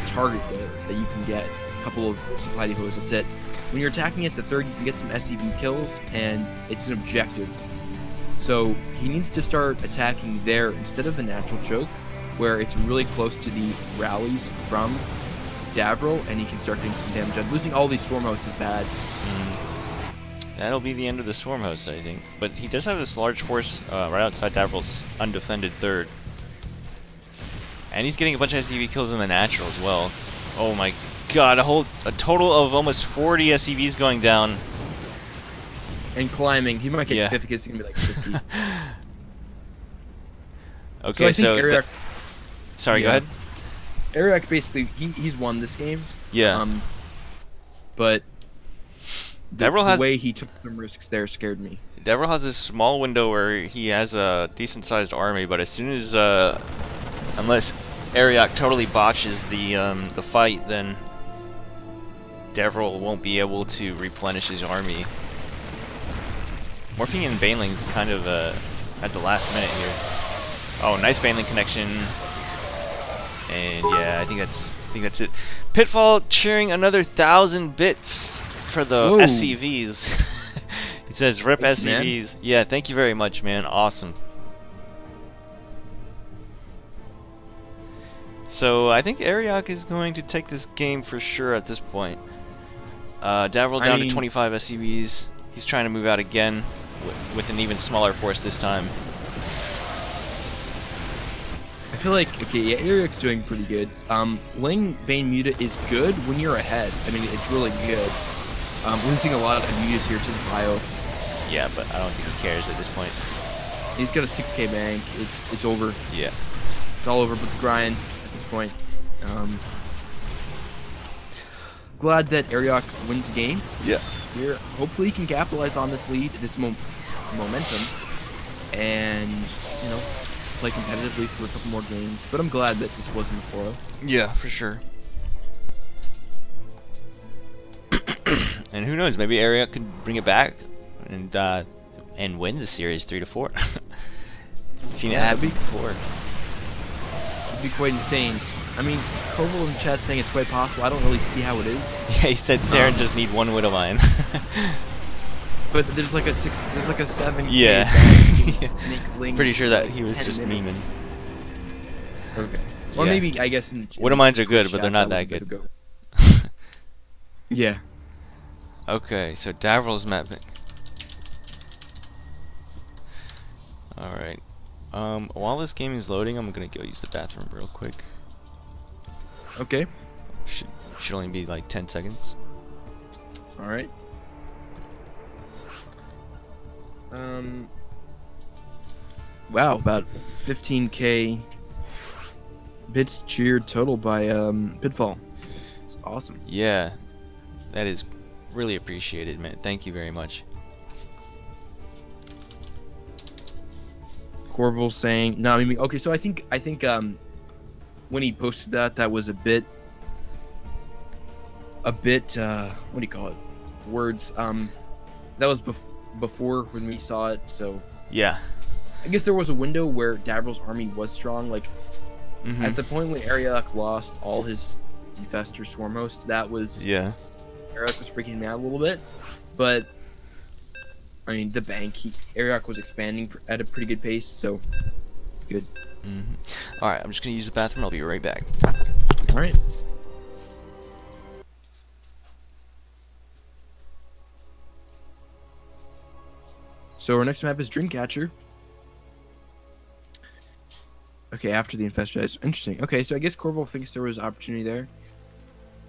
target there that you can get. A couple of supply depots, that's it. When you're attacking at the third, you can get some SCV kills, and it's an objective. So he needs to start attacking there instead of the natural choke, where it's really close to the rallies from Davril, and he can start getting some damage done. Losing all these swarm hosts is bad. That'll be the end of the swarm host, I think. But he does have this large force right outside Davril's undefended third. And he's getting a bunch of SCV kills in the natural as well. Oh my god, a total of almost 40 SCVs going down. And climbing. He might get 50 because he's going to be like 50. Okay, so I think Arioch... Sorry, go ahead. Arioch basically, he's won this game. Yeah. But the has way he took some risks there scared me. Davril has this small window where he has a decent-sized army, but as soon as, unless Arioch totally botches the fight, then Davril won't be able to replenish his army. Morphing in Baneling's kind of at the last minute here. Oh, nice Baneling connection. And yeah, I think that's it. Pitfall cheering another 1,000 bits for the SCVs. It says rip Thanks, SCVs. Man. Yeah, thank you very much, man. Awesome. So I think Arioch is going to take this game for sure at this point. Davril down to 25 SCVs. He's trying to move out again with an even smaller force this time. I feel like, okay, yeah, Arioch's doing pretty good. Ling Bane Muta is good when you're ahead. I mean, it's really good. Losing a lot of mutas here to the bio. Yeah, but I don't think he cares at this point. He's got a 6k bank. It's over. Yeah. It's all over but the grind at this point. Glad that Arioch wins the game. Yeah. Here, hopefully he can capitalize on this lead, this momentum, and, you know, play competitively for a couple more games. But I'm glad that this wasn't a 4-0. Yeah, for sure. And who knows, maybe Arioch could bring it back and win the series 3-4. Seen it happen before. It'd be quite insane. I mean, Koval in the chat saying it's quite possible. I don't really see how it is. Yeah, he said Darren just need one Widowmine. But there's like a 7. Yeah. Make Pretty sure that he was just minutes. memeing. Okay. Or Yeah. maybe, I guess, in Widow the mines are Discord good, but they're chat, not was that a bit good. ago. Yeah. Okay, so Davril's mapping. Alright. While this game is loading, I'm gonna go use the bathroom real quick. Okay. Should only be like 10 seconds. All right. Wow, about 15K bits cheered total by Pitfall. It's awesome. Yeah, that is really appreciated, man. Thank you very much. Corville saying, "No, I mean, okay." So I think when he posted that was a bit what do you call it? Words. That was before when we saw it. So Yeah. I guess there was a window where Davril's army was strong. Like at the point when Arioch lost all his Infestor Swarm host, that was Yeah. Arioch was freaking me out a little bit. But I mean, the bank, Arioch was expanding at a pretty good pace, so good. Alright, I'm just gonna use the bathroom. I'll be right back. All right. So our next map is Dreamcatcher. Okay, after the Infestor dies. Interesting. Okay, so I guess Corville thinks there was opportunity there.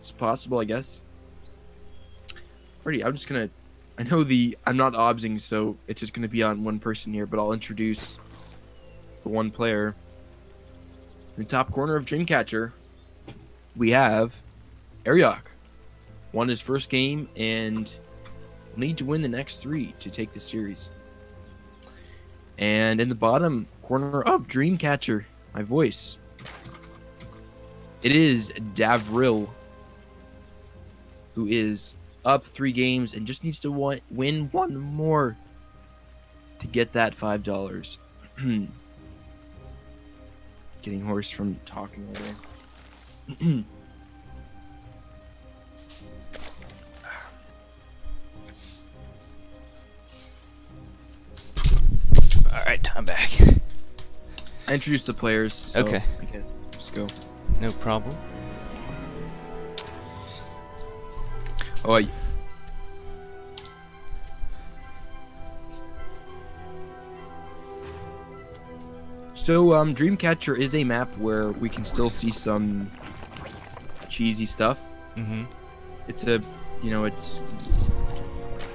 It's possible, I guess. Alrighty, I'm just gonna... I'm not obsing, so it's just gonna be on one person here, but I'll introduce the one player. In the top corner of Dreamcatcher, we have Arioch. Won his first game and will need to win the next 3 to take the series. And in the bottom corner of Dreamcatcher, my voice, it is Davril, who is up 3 games and just needs to win 1 more to get that $5. Getting hoarse from talking away. Alright, I'm back. I introduced the players, so Okay. I guess just go. No problem. Oh, so Dreamcatcher is a map where we can still see some cheesy stuff. It's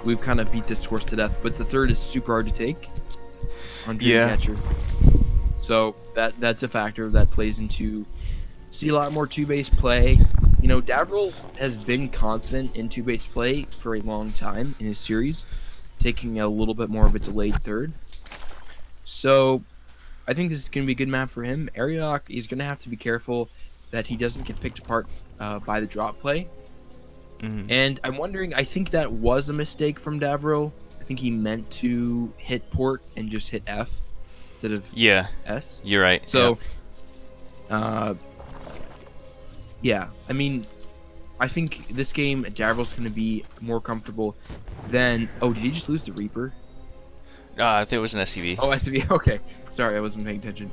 we've kind of beat this horse to death, but the third is super hard to take on Dreamcatcher. So that's a factor that plays into see a lot more 2-base play. You know, Davril has been confident in 2-base play for a long time in his series, taking a little bit more of a delayed third. So I think this is going to be a good map for him. Arioch is going to have to be careful that he doesn't get picked apart by the drop play. And I'm wondering, I think that was a mistake from Davril. I think he meant to hit port and just hit F instead of S. You're right. So, yeah, I mean, I think this game, Davril's going to be more comfortable than... Oh, did he just lose the Reaper? I think it was an SCV. Oh, SCV, okay. Sorry, I wasn't paying attention.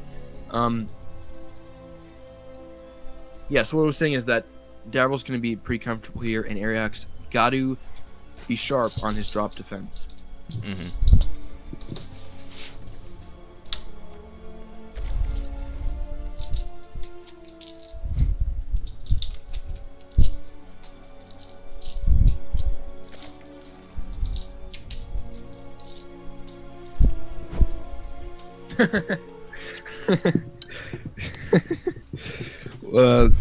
Yeah, so what I was saying is that Davril's going to be pretty comfortable here, and Arioch's got to be sharp on his drop defense.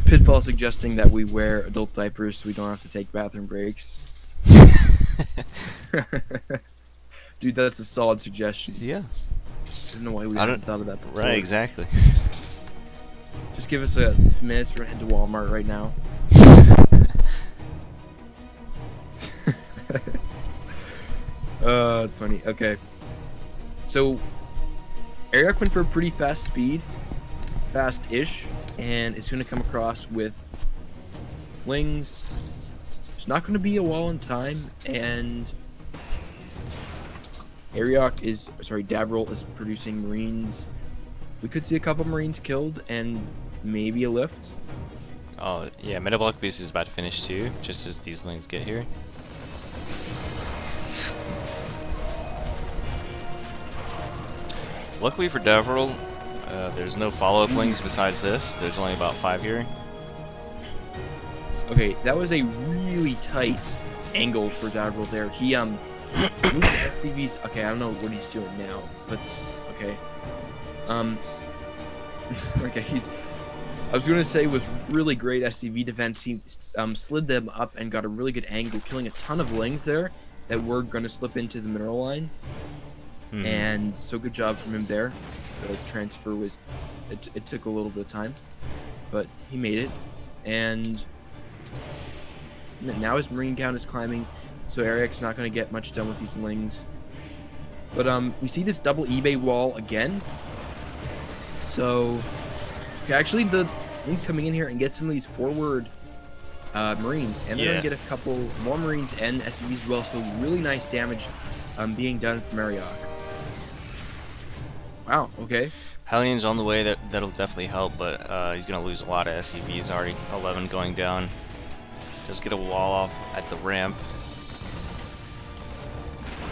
Pitfall suggesting that we wear adult diapers so we don't have to take bathroom breaks. Dude, that's a solid suggestion. Yeah. I don't know why we haven't thought of that before. Right, exactly. Just give us a minute to head to Walmart right now. It's funny. Okay. So, Arioch went for a pretty fast speed. Fast-ish. And it's going to come across with flings. It's not going to be a wall in time. And Davril is producing Marines. We could see a couple Marines killed. And maybe a lift. Oh, yeah, Metablock Beast is about to finish too, just as these lings get here. Luckily for Davril, there's no follow-up lings besides this. There's only about 5 here. Okay, that was a really tight angle for Davril there. He moved the SCVs. Okay, I don't know what he's doing now, but okay. Okay, I was going to say was really great SCV defense. He slid them up and got a really good angle, killing a ton of lings there that were going to slip into the mineral line. And so good job from him there. The transfer was, it took a little bit of time, but he made it. And now his marine count is climbing, so Arioch's not going to get much done with these lings. But we see this double eBay wall again. So, okay, actually the lings coming in here and get some of these forward marines, and they're going to get a couple more marines and SCVs as well. So really nice damage being done from Arioch. Wow, okay. Hellion's on the way, that'll definitely help, but he's going to lose a lot of SCVs, already 11 going down. Just get a wall off at the ramp.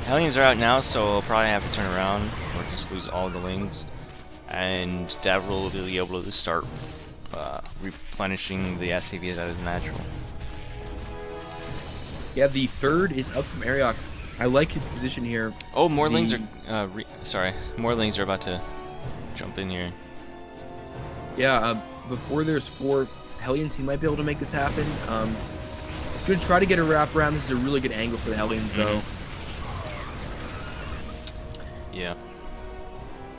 Hellions are out now, so he'll probably have to turn around or just lose all the lings. And Davril will be able to start replenishing the SCVs that is natural. Yeah, the third is up from Arioch. I like his position here. Oh, more lings are more lings are about to jump in here. Yeah, before there's 4 Hellions, he might be able to make this happen. He's going to try to get a wraparound. This is a really good angle for the Hellions, though. Yeah.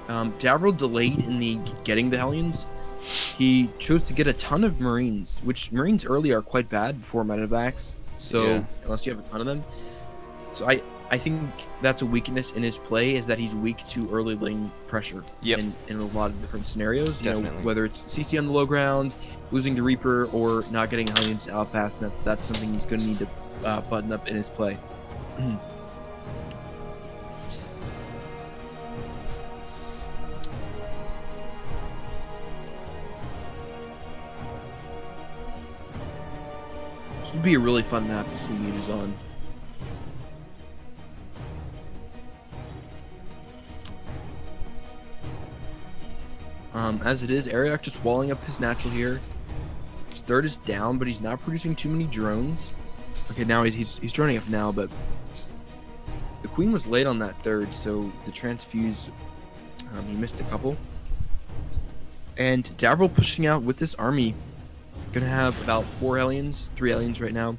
Davril delayed in the getting the Hellions. He chose to get a ton of Marines, which Marines early are quite bad before medevacs. So unless you have a ton of them. So I think that's a weakness in his play, is that he's weak to early ling pressure in a lot of different scenarios. You know, whether it's CC on the low ground, losing the Reaper, or not getting Hellions out fast enough. That's something he's going to need to button up in his play. This would be a really fun map to see Mutas on. As it is, Arioch just walling up his natural here. His third is down, but he's not producing too many drones. Okay, now he's droning up now, but the Queen was late on that third, so the transfuse, he missed a couple. And Davril pushing out with this army. Gonna have about 3 Hellions right now.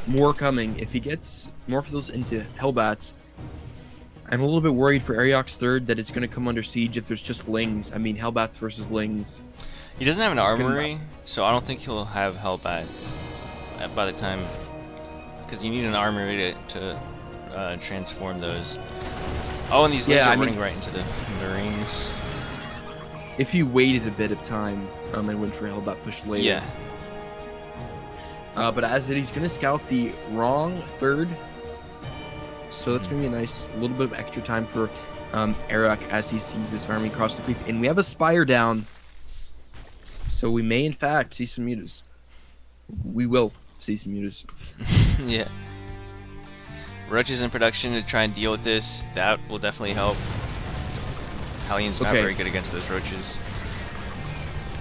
More coming. If he gets Morphos into Hellbats, I'm a little bit worried for Arioch's third that it's gonna come under siege if there's just lings. I mean, Hellbats versus lings. He doesn't have an armory, so I don't think he'll have Hellbats by the time, because you need an armory to transform those. Oh, and these lings are running right into the Marines. If you waited a bit of time and went for Hellbat push later. Yeah. But as it, he's going to scout the wrong third. So that's going to be a nice little bit of extra time for Arioch as he sees this army cross the creek. And we have a Spire down. So we may, in fact, see some Mutas. We will see some Mutas. Yeah. Roaches in production to try and deal with this. That will definitely help. Hellion's not very good against those roaches.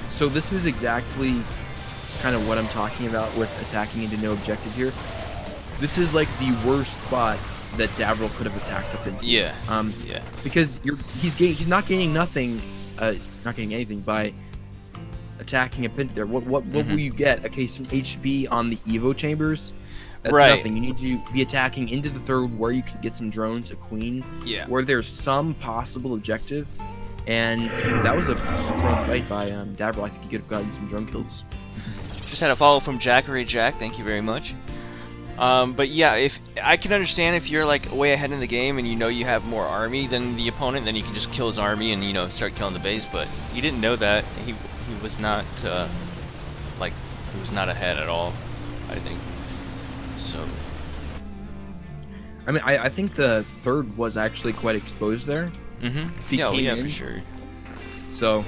So this is exactly kind of what I'm talking about with attacking into no objective here. This is like the worst spot that Davril could have attacked up into. Yeah. Because he's not gaining nothing, not getting anything by attacking up into there. What will you get? Okay, some HP on the Evo chambers. That's nothing. You need to be attacking into the third where you can get some drones, a queen, where there's some possible objective. And that was a strong fight by Davril. I think he could have gotten some drone kills. Just had a follow from Jackery Jack. Thank you very much. But yeah, if I can understand if you're like way ahead in the game and you know you have more army than the opponent, then you can just kill his army and start killing the base. But he didn't know that. He was not he was not ahead at all, I think. So, I mean, I think the third was actually quite exposed there. Yeah, for sure. So,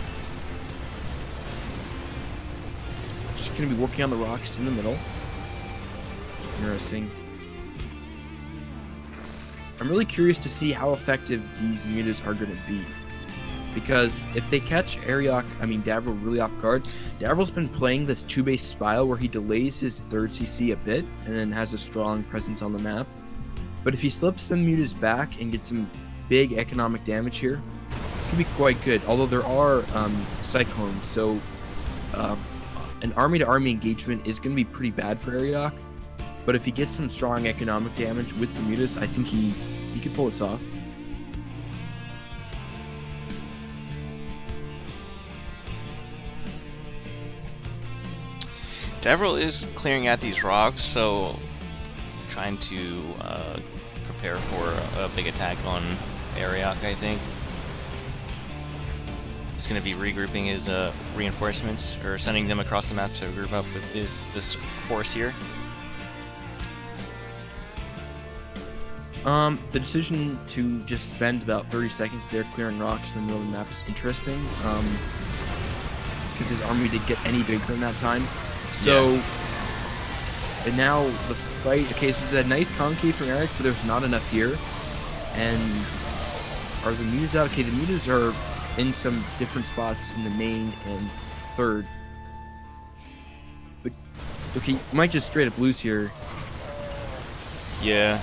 going to be working on the rocks in the middle. Interesting. I'm really curious to see how effective these mutas are going to be. Because if they catch Davril really off guard, Davril's been playing this 2-base style where he delays his third CC a bit and then has a strong presence on the map. But if he slips some mutas back and gets some big economic damage here, it could be quite good. Although there are cyclones, so an army-to-army engagement is going to be pretty bad for Arioch. But if he gets some strong economic damage with the mutas, I think he could pull this off. Davril is clearing out these rocks, so trying to prepare for a big attack on Arioch, I think. He's going to be regrouping his reinforcements, or sending them across the map to group up with this force here. The decision to just spend about 30 seconds there clearing rocks in the middle of the map is interesting, because his army did get any bigger in that time. So, and now the fight, okay, this is a nice concave from Arioch, but there's not enough here. And are the mutas out? Okay, the mutas are in some different spots in the main and third. But, okay, you might just straight up lose here. Yeah.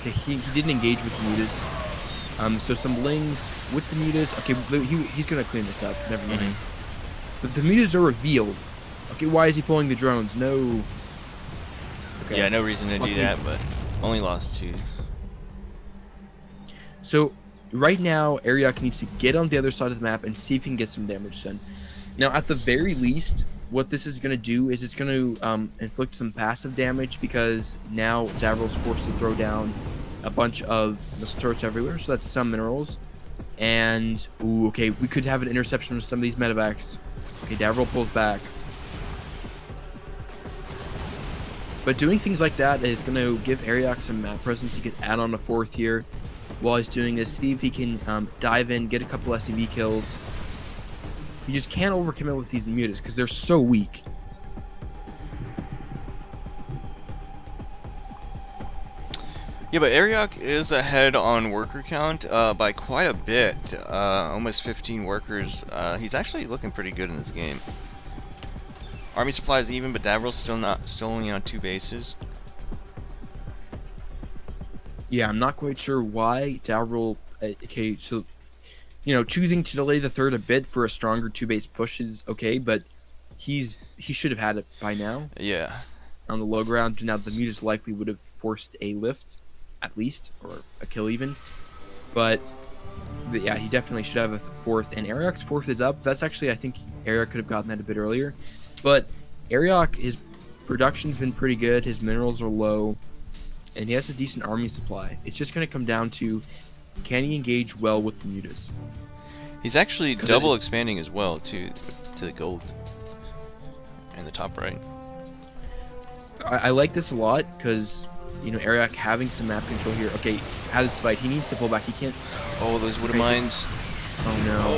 Okay, he didn't engage with the mutas. So some lings with the mutas. Okay, he's gonna clean this up. Never mind. But the mutas are revealed. Okay, why is he pulling the drones? No. Okay. Yeah, no reason to do that, but only lost 2. So right now, Arioch needs to get on the other side of the map and see if he can get some damage done. Now, at the very least, what this is going to do is it's going to inflict some passive damage, because now Davril's forced to throw down a bunch of missile turrets everywhere, so that's some minerals. And, ooh, okay, we could have an interception of some of these medevacs. Okay, Davril pulls back. But doing things like that is going to give Arioch some map presence. He can add on a 4th here while he's doing this. See if he can dive in, get a couple SCV kills. You just can't overcommit with these mutas because they're so weak. Yeah, but Arioch is ahead on worker count by quite a bit. Almost 15 workers. He's actually looking pretty good in this game. Army supply is even, but Davril's still only on 2 bases. Yeah, I'm not quite sure why Davril. Okay, so choosing to delay the third a bit for a stronger 2-base push is okay, but he should have had it by now. Yeah. On the low ground, now the mutas likely would have forced a lift, at least, or a kill even. But yeah, he definitely should have a 4th, and Arioch's 4th is up. That's actually, I think Arioch could have gotten that a bit earlier. But Arioch, his production's been pretty good, his minerals are low, and he has a decent army supply. It's just going to come down to, can he engage well with the mutas? He's actually double expanding as well to the gold in the top right. I like this a lot because, Arioch having some map control here. Okay, has this fight. He needs to pull back. He can't. Oh, those wood mines. Oh no.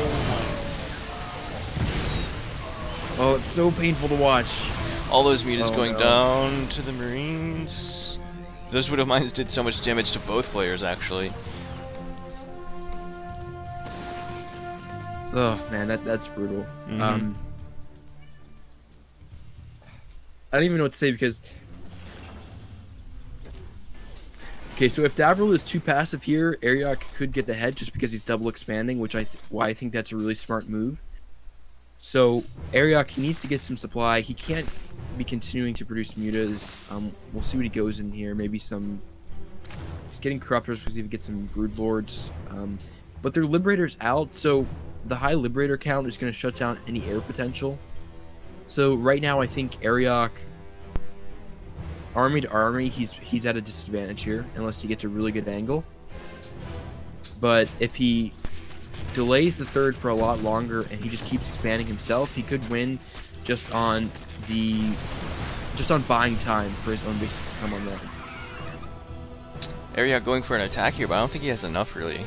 Oh, it's so painful to watch. All those mutas going down to the Marines. Those widow mines did so much damage to both players, actually. Oh man, that's brutal. Mm-hmm. I don't even know what to say because. Okay, so if Davril is too passive here, Arioch could get ahead just because he's double expanding, which why I think that's a really smart move. So Arioch, he needs to get some supply. He can't be continuing to produce mutas. We'll see what he goes in here. Maybe some. He's getting corruptors because he can get some brood lords. But their liberators out, so the high liberator count is going to shut down any air potential. So right now, I think Arioch, army to army, he's at a disadvantage here unless he gets a really good angle. But if he delays the third for a lot longer and he just keeps expanding himself, he could win just on buying time for his own bases to come online. Arioch going for an attack here, but I don't think he has enough really.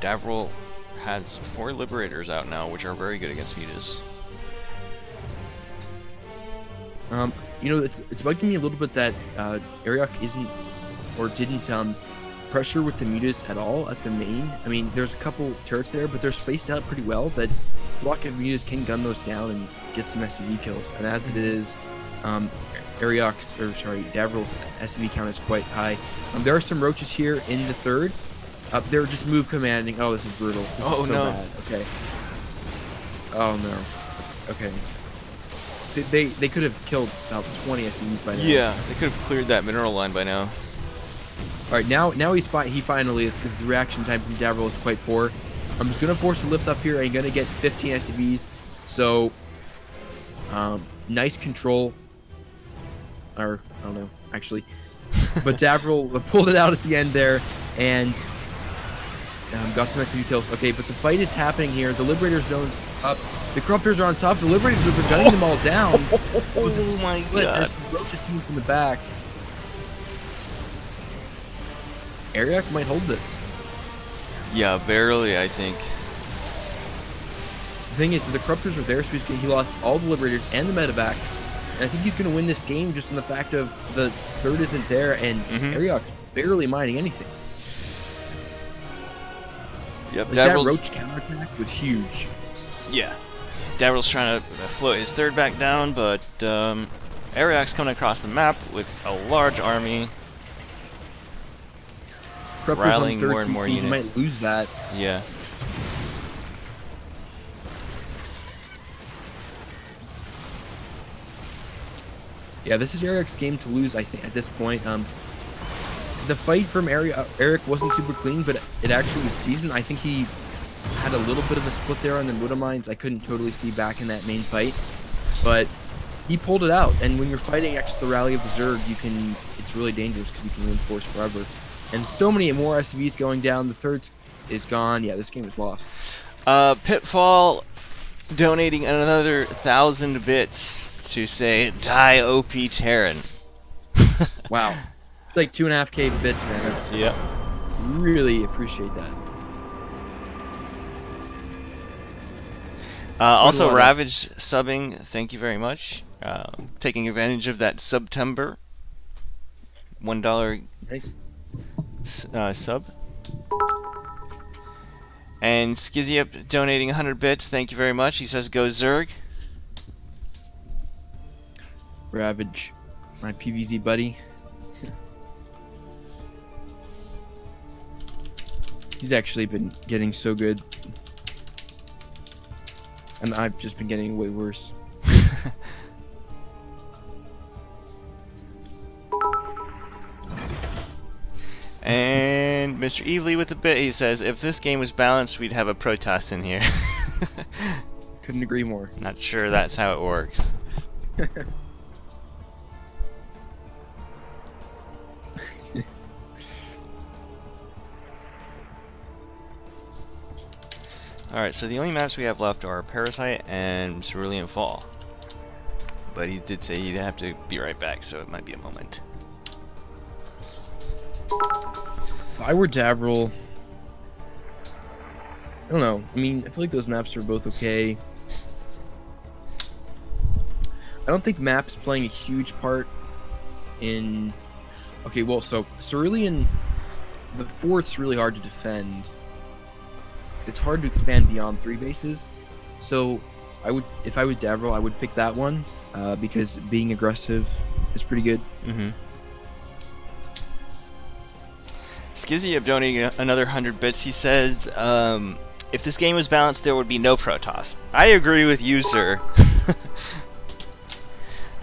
Davril has 4 Liberators out now, which are very good against mutas. It's bugging me a little bit that Arioch isn't or didn't pressure with the mutas at all at the main. I mean, there's a couple turrets there, but they're spaced out pretty well that block of mutas can gun those down and get some SCV kills. And as it is, Davril's SCV count is quite high. There are some roaches here in the third. They're just move commanding. Oh, this is brutal. This is so no. bad. Okay. Oh no. Okay. They could have killed about 20 SCVs by now. Yeah, they could have cleared that mineral line by now. All right, now he's fine. He finally is, because the reaction time from Davril is quite poor. I'm just gonna force a lift up here and gonna get 15 SCVs. So, nice control. Or I don't know, actually, but Davril pulled it out at the end there and got some SCV kills. Okay, but the fight is happening here. The Liberator zone's up. The Corruptors are on top. The Liberators are gunning them all down. Oh my god! There's some roaches coming from the back. Arioch might hold this. Yeah, barely, I think. The thing is, the Corruptors are there, so he lost all the Liberators and the Medevacs. And I think he's going to win this game just on the fact of the third isn't there, and Arioch's barely mining anything. Yep, like that roach counterattack was huge. Yeah. Davril's trying to float his third back down, but Arioch's coming across the map with a large army. Corruptors rallying on third more and more CC, units. He might lose that. Yeah. Yeah, this is Arioch's game to lose, I think, at this point. The fight from Arioch wasn't super clean, but it actually was decent. I think he had a little bit of a split there on the Muda mines. I couldn't totally see back in that main fight, but he pulled it out. And when you're fighting next to the Rally of the Zerg, it's really dangerous because you can reinforce forever. And so many more SCVs going down. The third is gone. Yeah, this game is lost. Pitfall donating another 1,000 bits to say die OP Terran. Wow. It's like 2.5K bits, man. That's, yep. Really appreciate that. Also, Ravage subbing, thank you very much. Taking advantage of that September $1 Nice. Sub. And Skizzy donating 100 bits, thank you very much. He says go Zerg. Ravage, my PVZ buddy. He's actually been getting so good. And I've just been getting way worse. And Mr. Evely with a bit, he says, if this game was balanced, we'd have a Protoss in here. Couldn't agree more. Not sure that's how it works. Alright, so the only maps we have left are Parasite and Cerulean Fall. But he did say he'd have to be right back, so it might be a moment. If I were Davril, I don't know. I mean, I feel like those maps are both okay. I don't think maps playing a huge part in... Okay, well, so Cerulean, the fourth's really hard to defend. It's hard to expand beyond 3 bases. So if I were Davril, I would pick that one because being aggressive is pretty good. Mm-hmm. Skizzy donating another 100 bits. He says, if this game was balanced, there would be no Protoss. I agree with you, sir.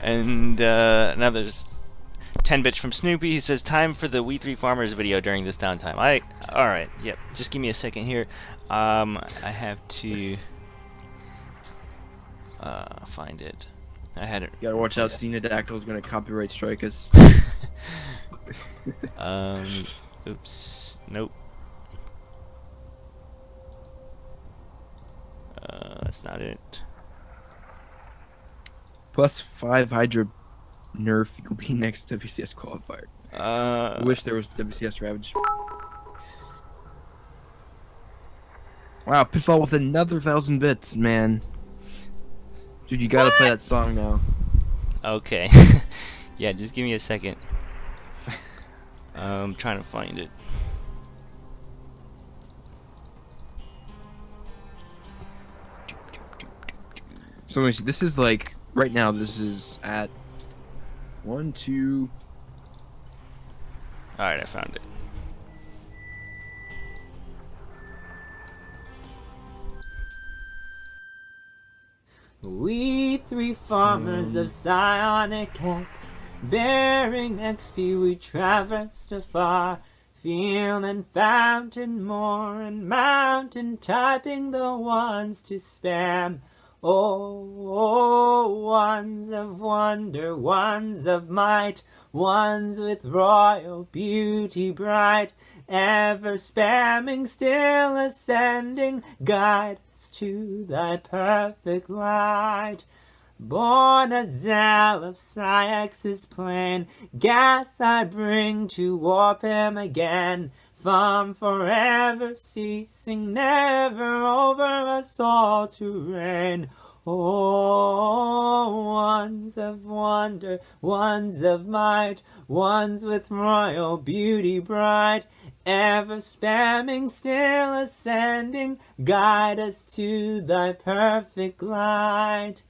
And another 10 bits from Snoopy. He says, time for the We 3 Farmers video during this downtime. Alright, yep. Just give me a second here. I have to find it. I had it. You gotta watch out, Xenodactyl's gonna copyright strike us. Oops. Nope. That's not it. +5 Hydra nerf will be next WCS qualifier. I wish there was WCS Ravage. Wow, Wow, Pitfall with another 1,000 bits, man. Dude, you gotta play that song now. Okay. Yeah, just give me a second. I'm trying to find it. So let me see. This is like right now. This is at 1, 2. Alright, I found it. We three farmers of psionic cats, bearing XP we traversed afar, feeling fountain more and mountain, typing the ones to spam. Oh, ones of wonder, ones of might, ones with royal beauty bright, ever spamming, still ascending, guide us to thy perfect light. Born a zeal of Psyx's plane, gas I bring to warp him again, from forever ceasing, never over us all to reign. Oh, ones of wonder, ones of might, ones with royal beauty bright, ever spamming, still ascending, guide us to thy perfect light.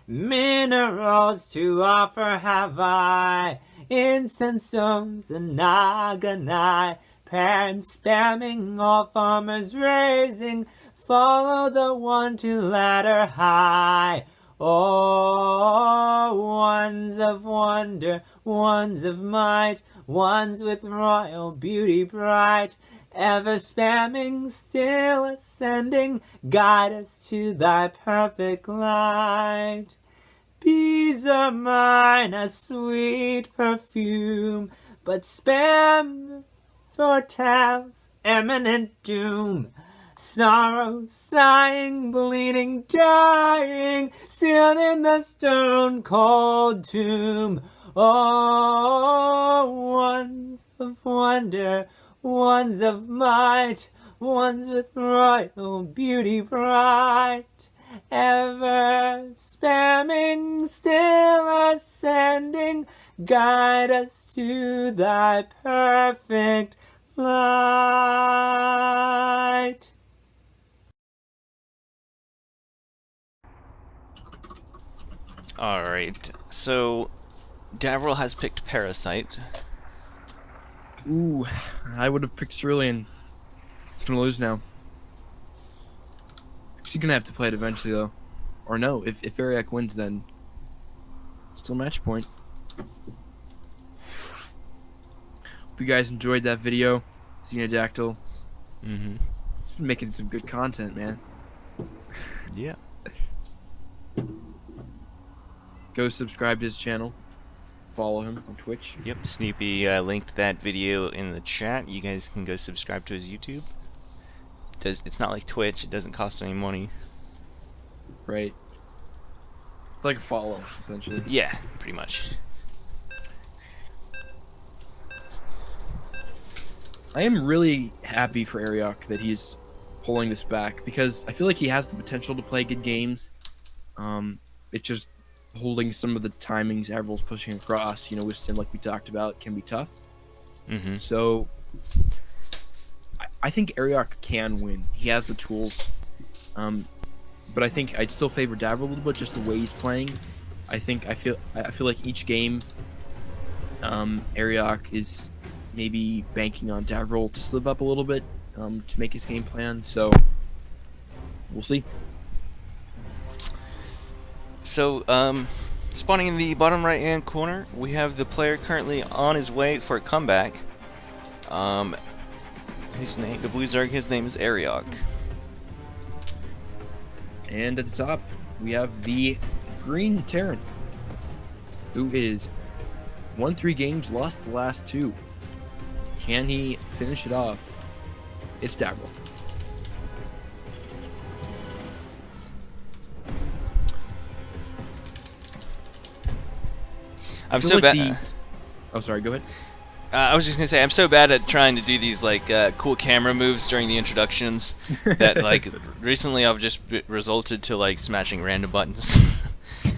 Minerals to offer have I, incense stones and naganai, parents spamming, all farmers raising, follow the one to ladder high. Oh, ones of wonder, ones of might, ones with royal beauty bright, ever spamming, still ascending, guide us to thy perfect light. Bees are mine, a sweet perfume, but spam foretells imminent doom. Sorrow, sighing, bleeding, dying, sealed in the stone cold tomb. Oh, ones of wonder, ones of might, ones with royal beauty bright, ever spamming, still ascending, guide us to thy perfect light. Alright, so Davril has picked Parasite. Ooh, I would have picked Cerulean. He's gonna lose now. He's gonna have to play it eventually, though. Or no, if Arioch wins, then still match point. Hope you guys enjoyed that video, Xenodactyl. Mm-hmm. It's been making some good content, man. Yeah. Go subscribe to his channel. Follow him on Twitch. Yep, Snoopy linked that video in the chat. You guys can go subscribe to his YouTube. It's not like Twitch, it doesn't cost any money. Right. It's like a follow, essentially. Yeah, pretty much. I am really happy for Arioch that he's pulling this back, because I feel like he has the potential to play good games. It's just holding some of the timings Avril's pushing across, with Sim, like we talked about, can be tough. Mm-hmm. So I think Arioch can win. He has the tools. But I think I'd still favor Davril a little bit, just the way he's playing. I feel like each game, Arioch is maybe banking on Davril to slip up a little bit, to make his game plan. So we'll see. So, spawning in the bottom right-hand corner, we have the player currently on his way for a comeback. His name, the Blue Zerg, his name is Arioch. And at the top, we have the Green Terran, who is won 3 games, lost the last 2. Can he finish it off? It's Davril. I'm feel so like bad. Oh, sorry. Go ahead. I was just gonna say I'm so bad at trying to do these like cool camera moves during the introductions that like recently I've just resulted to like smashing random buttons.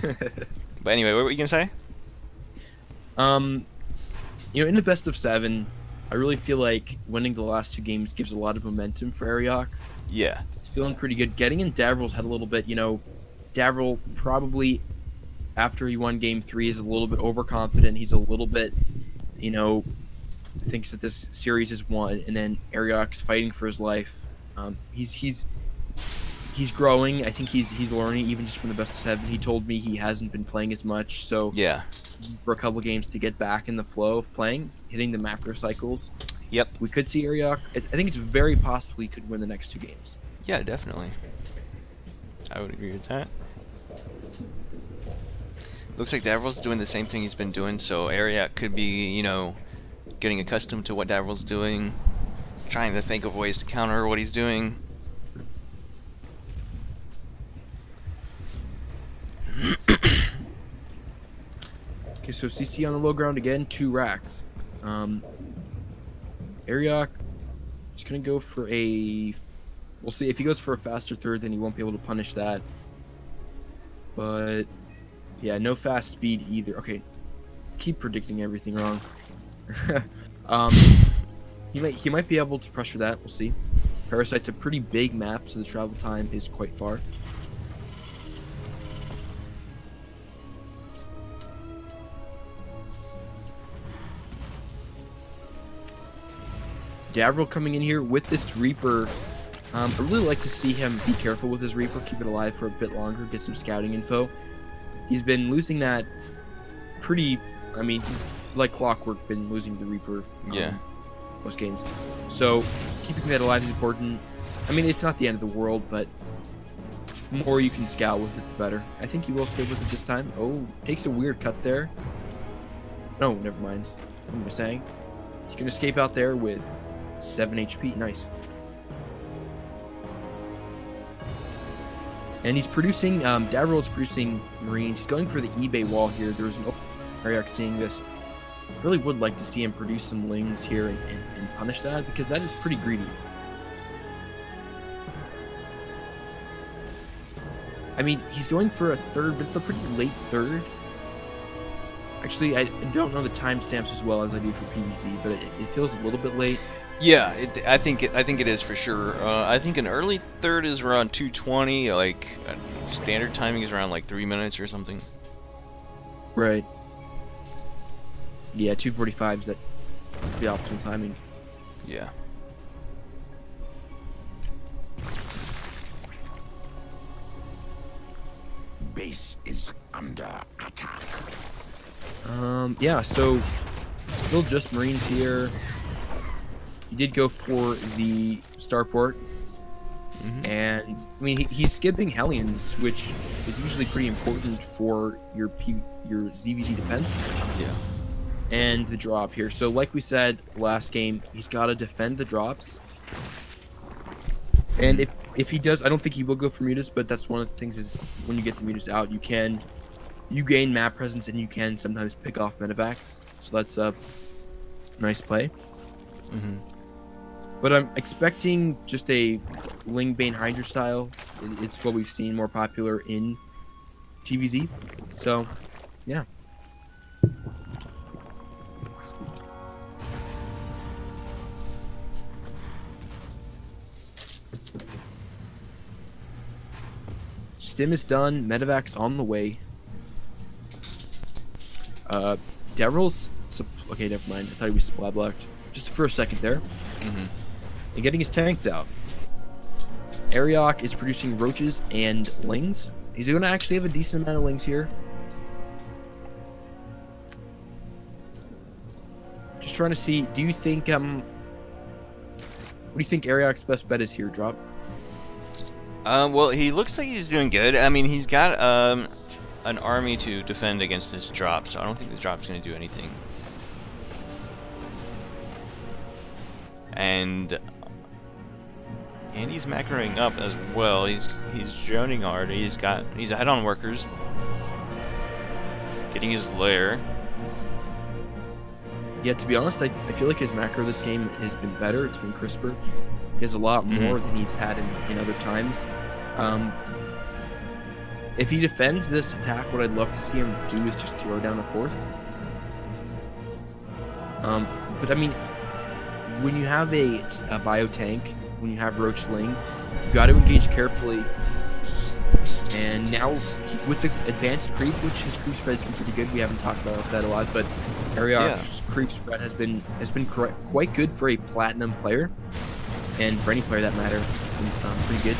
But anyway, what were you gonna say? In the best of 7, I really feel like winning the last 2 games gives a lot of momentum for Arioch. Yeah. He's feeling pretty good. Getting in Davril's head a little bit, Davril probably after he won game 3 is a little bit overconfident. He's a little bit, thinks that this series is won, and then Arioch's fighting for his life. He's growing. I think he's learning even just from the best of 7. He told me he hasn't been playing as much, so Yeah. for a couple games to get back in the flow of playing, hitting the macro cycles. Yep. We could see Arioch. I think it's very possible he could win the next 2 games. Yeah, definitely. I would agree with that. Looks like Davril's doing the same thing he's been doing, so Arioch could be, getting accustomed to what Davril's doing, trying to think of ways to counter what he's doing. Okay, so CC on the low ground again, 2 racks. Arioch is going to go for a... We'll see. If he goes for a faster third, then he won't be able to punish that. But, yeah, no fast speed either. Okay, keep predicting everything wrong. He might be able to pressure that. We'll see. Parasite's a pretty big map, so the travel time is quite far. Davril coming in here with this Reaper. I really like to see him be careful with his Reaper, keep it alive for a bit longer, get some scouting info. He's been losing that pretty, like clockwork, been losing the Reaper most games. So keeping that alive is important. It's not the end of the world, but the more you can scout with it, the better. I think he will stay with it this time. Oh, takes a weird cut there. No, never mind. What am I saying? He's going to escape out there with 7 HP. Nice. And he's producing, Davril is producing Marines. He's going for the eBay wall here. There's an Arioch seeing this. Really would like to see him produce some Lings here and punish that, because that is pretty greedy. He's going for a third, but it's a pretty late third. Actually, I don't know the timestamps as well as I do for PvZ, but it feels a little bit late. Yeah, I think it is for sure. I think an early third is around 2:20. Like standard timing is around like 3 minutes or something. Right. Yeah, 2:45 is the optimal timing. Yeah. Base is under attack. Yeah, so still just Marines here. He did go for the starport. And he's skipping Hellions, which is usually pretty important for your ZVZ defense. Yeah. And the drop here. So like we said last game, he's got to defend the drops. And if he does, I don't think he will go for mutas, but that's one of the things is when you get the mutas out, you gain map presence and you can sometimes pick off medevacs. So that's a nice play. But I'm expecting just a Lingbane Hydra style. It's what we've seen more popular in TVZ. So, yeah. Stim is done. Medevac's on the way. Davril's... Okay, never mind. I thought he was supply blocked. Just for a second there. And getting his tanks out. Arioch is producing roaches and lings. He's going to actually have a decent amount of lings here. Just trying to see, do you think, what do you think Arioch's best bet is here, Drop? Well, he looks like he's doing good. He's got an army to defend against this drop, so I don't think the drop's going to do anything. And he's macroing up as well. He's droning hard. He's ahead on workers. Getting his lair. Yeah, to be honest, I feel like his macro this game has been better. It's been crisper. He has a lot more than he's had in other times. If he defends this attack, what I'd love to see him do is just throw down a fourth. But I mean, when you have a bio tank, when you have Roach Ling, you got to engage carefully. And now, with the advanced creep, which his creep spread has been pretty good, we haven't talked about that a lot, but Arioch's creep spread has been quite good for a platinum player, and for any player that matter, it's been pretty good.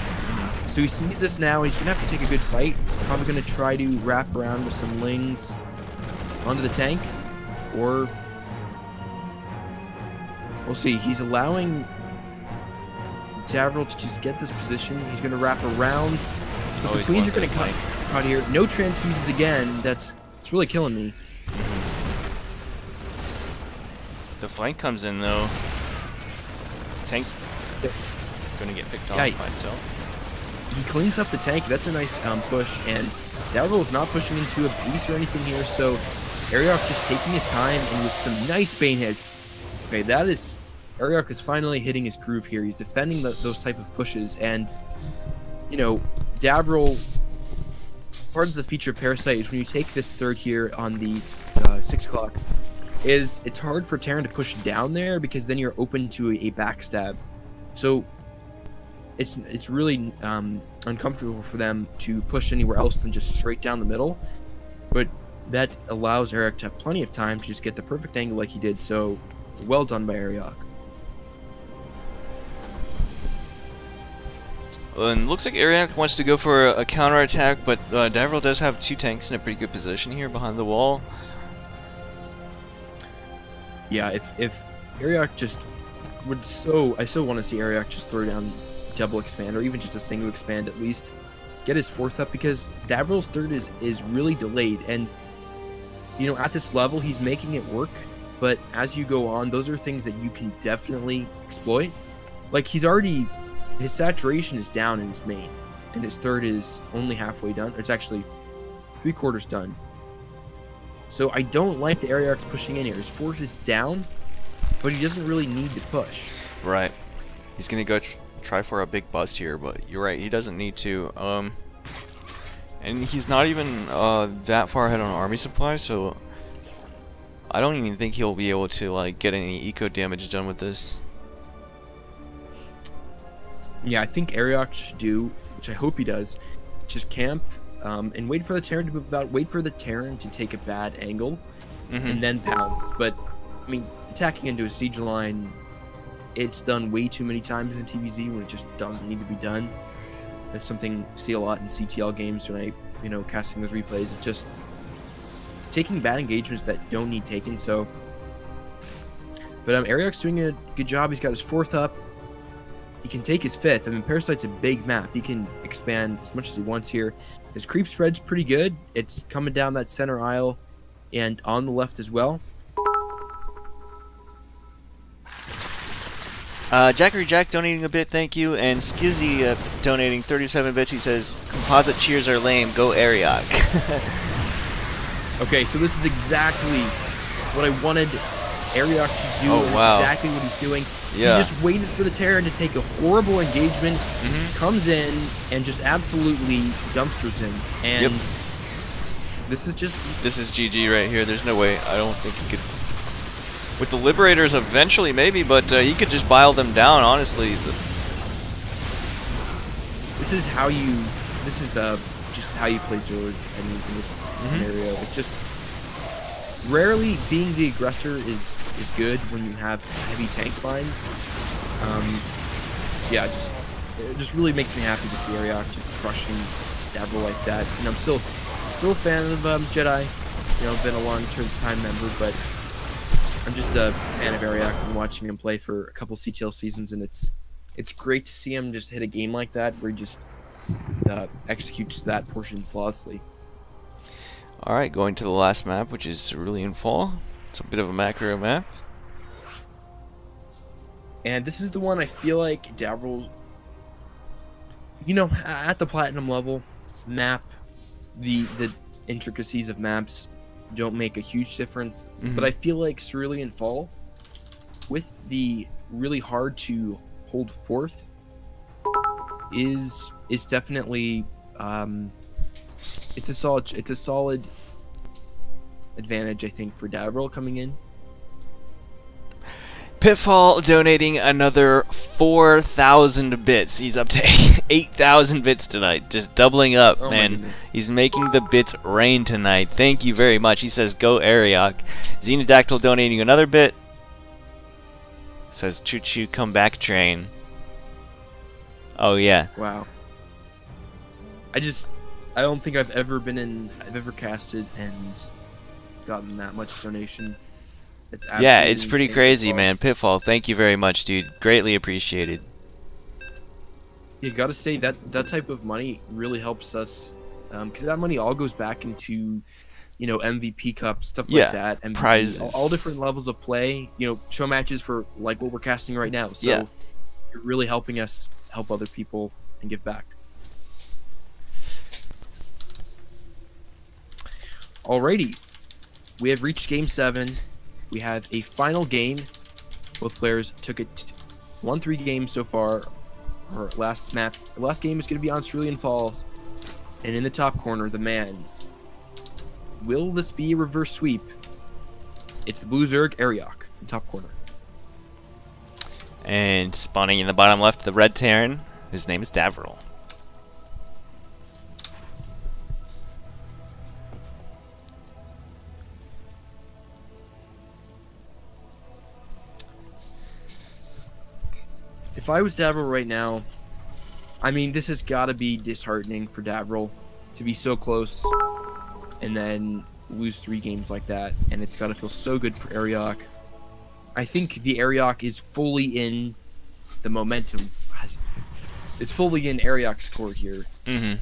So he sees this now, he's gonna have to take a good fight. Probably gonna try to wrap around with some Lings onto the tank, or we'll see. He's allowing Davril to just get this position. He's gonna wrap around. But the Queens are going to cut out here. No transfuses again. It's really killing me. The flank comes in though. Tank's going to get picked off by itself. He cleans up the tank. That's a nice push. And Davril is not pushing into a beast or anything here. So Arioch just taking his time and with some nice Bane hits. Okay, that is... Arioch is finally hitting his groove here. He's defending those type of pushes. And, you know... Davril, part of the feature of Parasite is when you take this third here on the 6 o'clock, it's hard for Terran to push down there because then you're open to a backstab. So it's really uncomfortable for them to push anywhere else than just straight down the middle. But that allows Arioch to have plenty of time to just get the perfect angle like he did. So well done by Arioch. And looks like Arioch wants to go for a counterattack, but Davril does have 2 tanks in a pretty good position here behind the wall. Yeah, if Arioch just would I so want to see Arioch just throw down double expand or even just a single expand at least. Get his fourth up because Davril's third is really delayed, and you know, at this level he's making it work, but as you go on, those are things that you can definitely exploit. Like his saturation is down in his main, and his third is only halfway done. It's actually 3/4 done. So I don't like the Arioch's pushing in here. His fourth is down, but he doesn't really need to push. Right. He's gonna go try for a big bust here, but you're right. He doesn't need to. And he's not even that far ahead on army supply, so I don't even think he'll be able to like get any eco damage done with this. Yeah, I think Arioch should do, which I hope he does, just camp and wait for the Terran to move out, wait for the Terran to take a bad angle, and then pounce. But, I mean, attacking into a siege line, it's done way too many times in TVZ when it just doesn't need to be done. That's something I see a lot in CTL games when casting those replays. It's just taking bad engagements that don't need taken, so... But Arioch's doing a good job. He's got his fourth up. He can take his fifth. I mean, Parasite's a big map. He can expand as much as he wants here. His creep spread's pretty good. It's coming down that center aisle and on the left as well. Jackery Jack donating a bit, thank you. And Skizzy donating 37 bits. He says, composite cheers are lame. Go Arioch. Okay, so this is exactly what I wanted Arioch to do. Oh, wow. Exactly what he's doing. Yeah. He just waited for the Terran to take a horrible engagement, comes in, and just absolutely dumpsters him. And this is GG right here. There's no way. I don't think he could. With the Liberators eventually, maybe, but he could just bile them down, honestly. This is how you... This is just how you play Zord in this scenario. It's just... Rarely being the aggressor is good when you have heavy tank binds. Yeah, it just really makes me happy to see Arioch just crushing Davril like that. And I'm still a fan of Jedi. You know, I've been a long-term time member, but I'm just a fan of Arioch and watching him play for a couple CTL seasons, and it's great to see him just hit a game like that where he just executes that portion flawlessly. Alright, going to the last map, which is Cerulean Fall. It's a bit of a macro map. And this is the one I feel like Davril, you know, at the Platinum level, the intricacies of maps, don't make a huge difference. Mhm. But I feel like Cerulean Fall, with the really hard to hold fourth, is definitely it's a solid advantage, I think, for Davril coming in. Pitfall donating another 4,000 bits. He's up to 8,000 bits tonight. Just doubling up, Oh my man. goodness. He's making the bits rain tonight. Thank you very much. He says, go Arioch. Xenodactyl donating another bit. Says, choo choo, come back train. Oh, yeah. Wow. I don't think I've ever casted and gotten that much donation. It's Yeah, it's absolutely pretty insane. crazy, man. Pitfall, thank you very much, dude. Greatly appreciated. You gotta say that type of money really helps us, because that money all goes back into, MVP cups, stuff Yeah, like that, MVP, prizes. all different levels of play. Show matches for like what we're casting right now. So Yeah. you're really helping us help other people and give back. Alrighty, we have reached Game 7. We have a final game. Both players took it 1-3 games so far. Our last game is going to be on Cerulean Falls. And in the top corner, the man. Will this be a reverse sweep? It's the Blue Zerg Arioch in top corner. And spawning in the bottom left, the red Terran. His name is Davril. If I was Davril right now, I mean, this has got to be disheartening for Davril to be so close and then lose 3 games like that. And it's got to feel so good for Arioch. I think the Arioch is fully in the momentum. It's fully in Arioch's court here. Mm-hmm.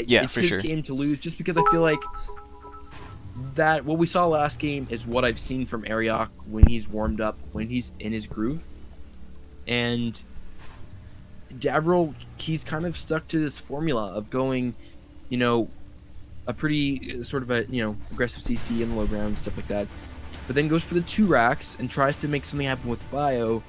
Yeah, it's for his sure. game to lose, just because I feel like that what we saw last game is what I've seen from Arioch when he's warmed up, when he's in his groove. And Davril, he's kind of stuck to this formula of going, a pretty sort of aggressive CC in the low ground, stuff like that. But then goes for the 2 racks and tries to make something happen with bio,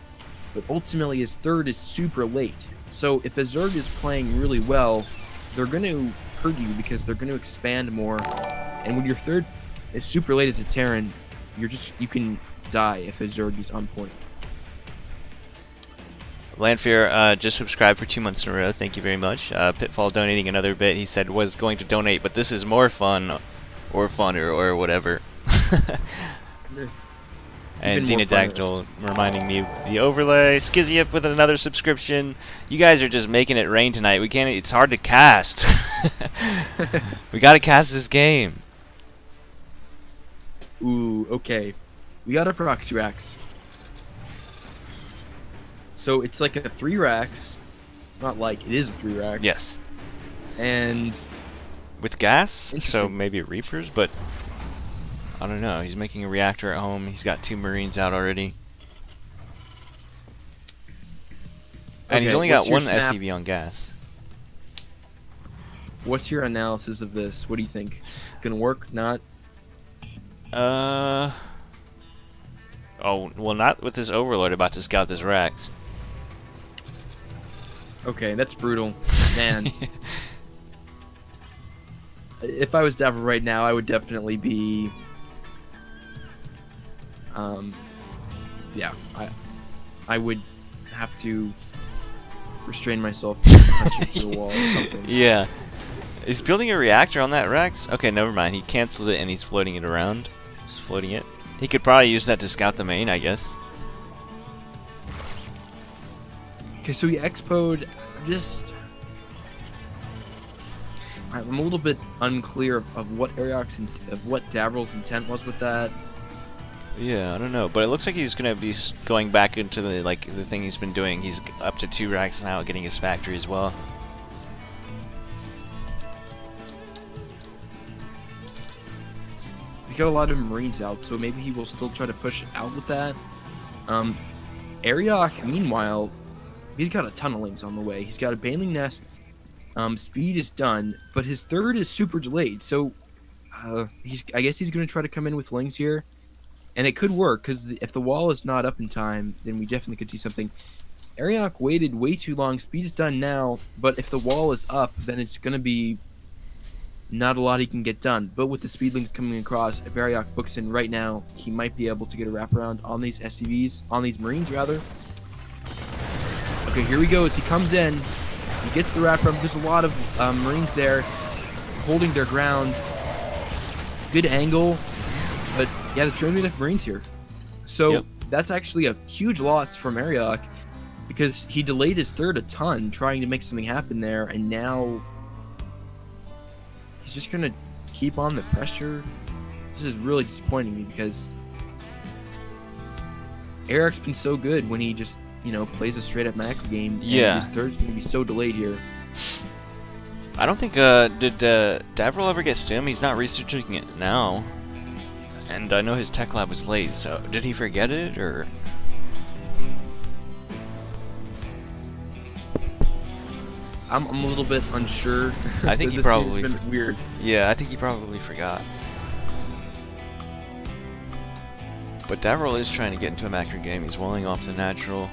but ultimately his third is super late. So if a Zerg is playing really well, they're going to hurt you because they're going to expand more. And when your third is super late as a Terran, you can die if a Zerg is on point. Landfear just subscribed for 2 months in a row. Thank you very much. Pitfall donating another bit. He said was going to donate, but this is more fun, or funner, or whatever. And Even more Xenodactyl reminding me of the overlay. Skizzy up with another subscription. You guys are just making it rain tonight. We can't. It's hard to cast. We gotta cast this game. Ooh, okay. We got our proxy racks. So it's like a 3 racks. Not like, it is a 3 racks. Yes. And With gas, so Interesting. maybe Reapers, but I don't know. He's making a reactor at home. He's got 2 Marines out already. And he's Okay, only got what's your 1 snap? SCV on gas. what's your analysis of this? What do you think? Gonna work? Not? Oh, well, not with this Overlord about to scout this Rex. Okay, that's brutal. Man. If I was Davril right now, I would definitely be... yeah, I would have to restrain myself from punching through the wall or something. Yeah. Is building a reactor on that Rex? Okay, never mind. He canceled it and he's floating it around. Just floating it. He could probably use that to scout the main, I guess. Okay, so he expoed. I'm a little bit unclear of what what Davril's intent was with that. Yeah, I don't know, but it looks like he's gonna be going back into the the thing he's been doing. He's up to 2 racks now, getting his factory as well. He got a lot of Marines out, so maybe he will still try to push out with that. Arioch, meanwhile, he's got a ton of links on the way. He's got a Baneling Nest. Speed is done, but his third is super delayed. So I guess he's going to try to come in with Lings here. And it could work, because if the wall is not up in time, then we definitely could see something. Arioch waited way too long. Speed is done now, but if the wall is up, then it's going to be not a lot he can get done. But with the speedlings coming across, if Arioch books in right now, he might be able to get a wraparound on these SCVs, on these Marines, rather. Okay, here he goes. He comes in. He gets the wraparound. There's a lot of Marines there holding their ground. Good angle. But yeah, there's going to be enough Marines here. So that's actually a huge loss from Arioch, because he delayed his third a ton trying to make something happen there, and now he's just going to keep on the pressure. This is really disappointing me, because Arioch's been so good when he just, plays a straight up macro game. Yeah. And his third's going to be so delayed here. I don't think, did Davril ever get stim? He's not researching it now. And I know his tech lab was late, so did he forget it, or? I'm a little bit unsure. I think he This probably. game's been weird. Yeah, I think he probably forgot. But Davril is trying to get into a macro game. He's walling off the natural.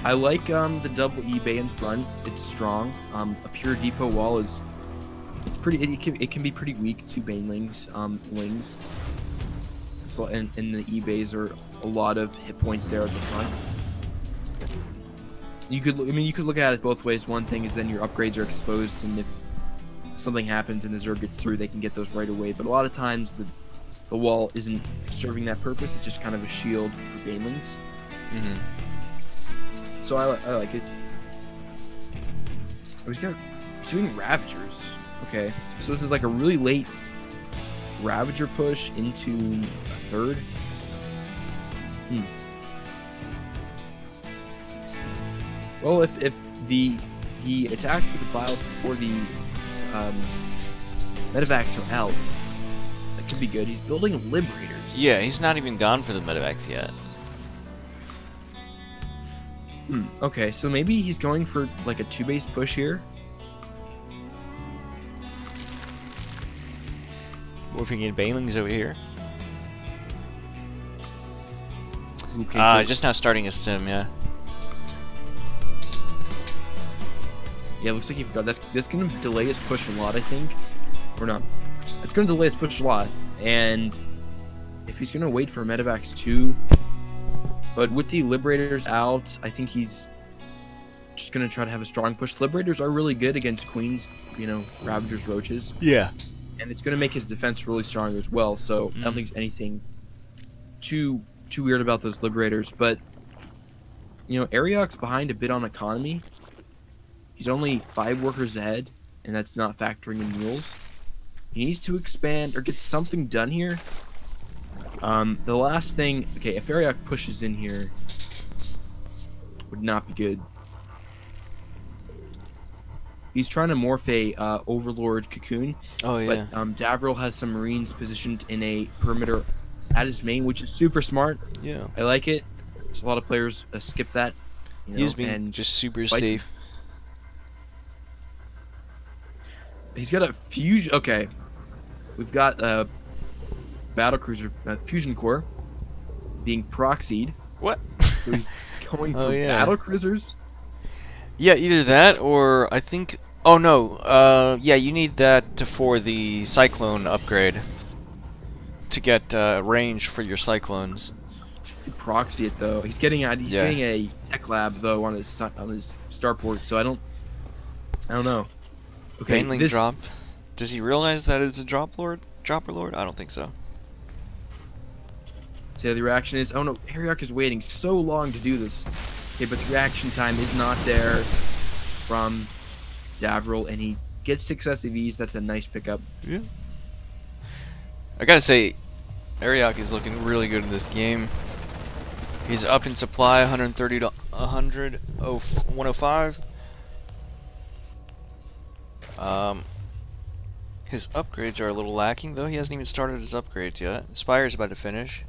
I like the double eBay in front. It's strong. A pure depot wall is. It's pretty. It can be pretty weak to banelings, wings. So and the eBays are a lot of hit points there at the front. You could look at it both ways. One thing is then your upgrades are exposed, and if something happens and the Zerg gets through, they can get those right away. But a lot of times the wall isn't serving that purpose. It's just kind of a shield for banelings. Mm-hmm. So I like it. He's doing Ravagers. Okay, so this is like a really late Ravager push into a third. Well, if he attacks with the files before the medevacs are out, that could be good. He's building Liberators. Yeah, he's not even gone for the medevacs yet. Okay, so maybe he's going for like a 2-base push here. Morphing in banelings over here. Okay, so Just now starting a stim, yeah. yeah, looks like he forgot. That's gonna delay his push a lot, I think, or not. It's gonna delay his push a lot, and if he's gonna wait for medevacs too, but with the Liberators out, I think he's just gonna try to have a strong push. Liberators are really good against Queens, Ravagers, Roaches. Yeah. And it's going to make his defense really strong as well. So I don't think there's anything too weird about those Liberators. But Arioch's behind a bit on economy. He's only 5 workers ahead, and that's not factoring in mules. He needs to expand or get something done here. The last thing, okay, if Arioch pushes in here, would not be good. He's trying to morph a Overlord Cocoon. Oh, yeah. But Davril has some Marines positioned in a perimeter at his main, which is super smart. Yeah. I like it. A lot of players skip that. He's being and just super fights safe. He's got a fusion. Okay. We've got a battlecruiser fusion core being proxied. What? So he's going for yeah. battlecruisers. Yeah, either that or I think. Oh no. Yeah, you need that for the Cyclone upgrade to get range for your Cyclones. Proxy it though. He's getting a tech lab though on his starport. So I don't know. Okay, Baneling drop. Does he realize that it's a dropper lord? I don't think so. So the reaction is, oh no, Arioch is waiting so long to do this. Okay, but the reaction time is not there from Davril, and he gets 6 SCVs. That's a nice pickup. Yeah. I gotta say, Arioch is looking really good in this game. He's up in supply, 130 to 105. His upgrades are a little lacking, though. He hasn't even started his upgrades yet. Spire's about to finish.